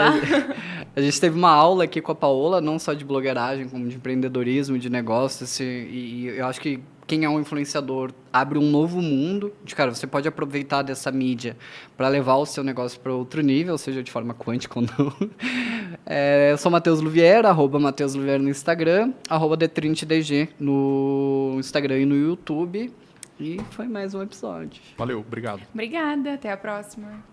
a gente teve uma aula aqui com a Paola, não só de blogueiragem, como de empreendedorismo, de negócios. E eu acho que quem é um influenciador abre um novo mundo. Cara, você pode aproveitar dessa mídia para levar o seu negócio para outro nível, seja de forma quântica ou não. Eu sou Matheus Louvier, @Matheus Louvier no Instagram, @TheTrinityDG no Instagram e no YouTube. E foi mais um episódio. Valeu, obrigado. Obrigada, até a próxima.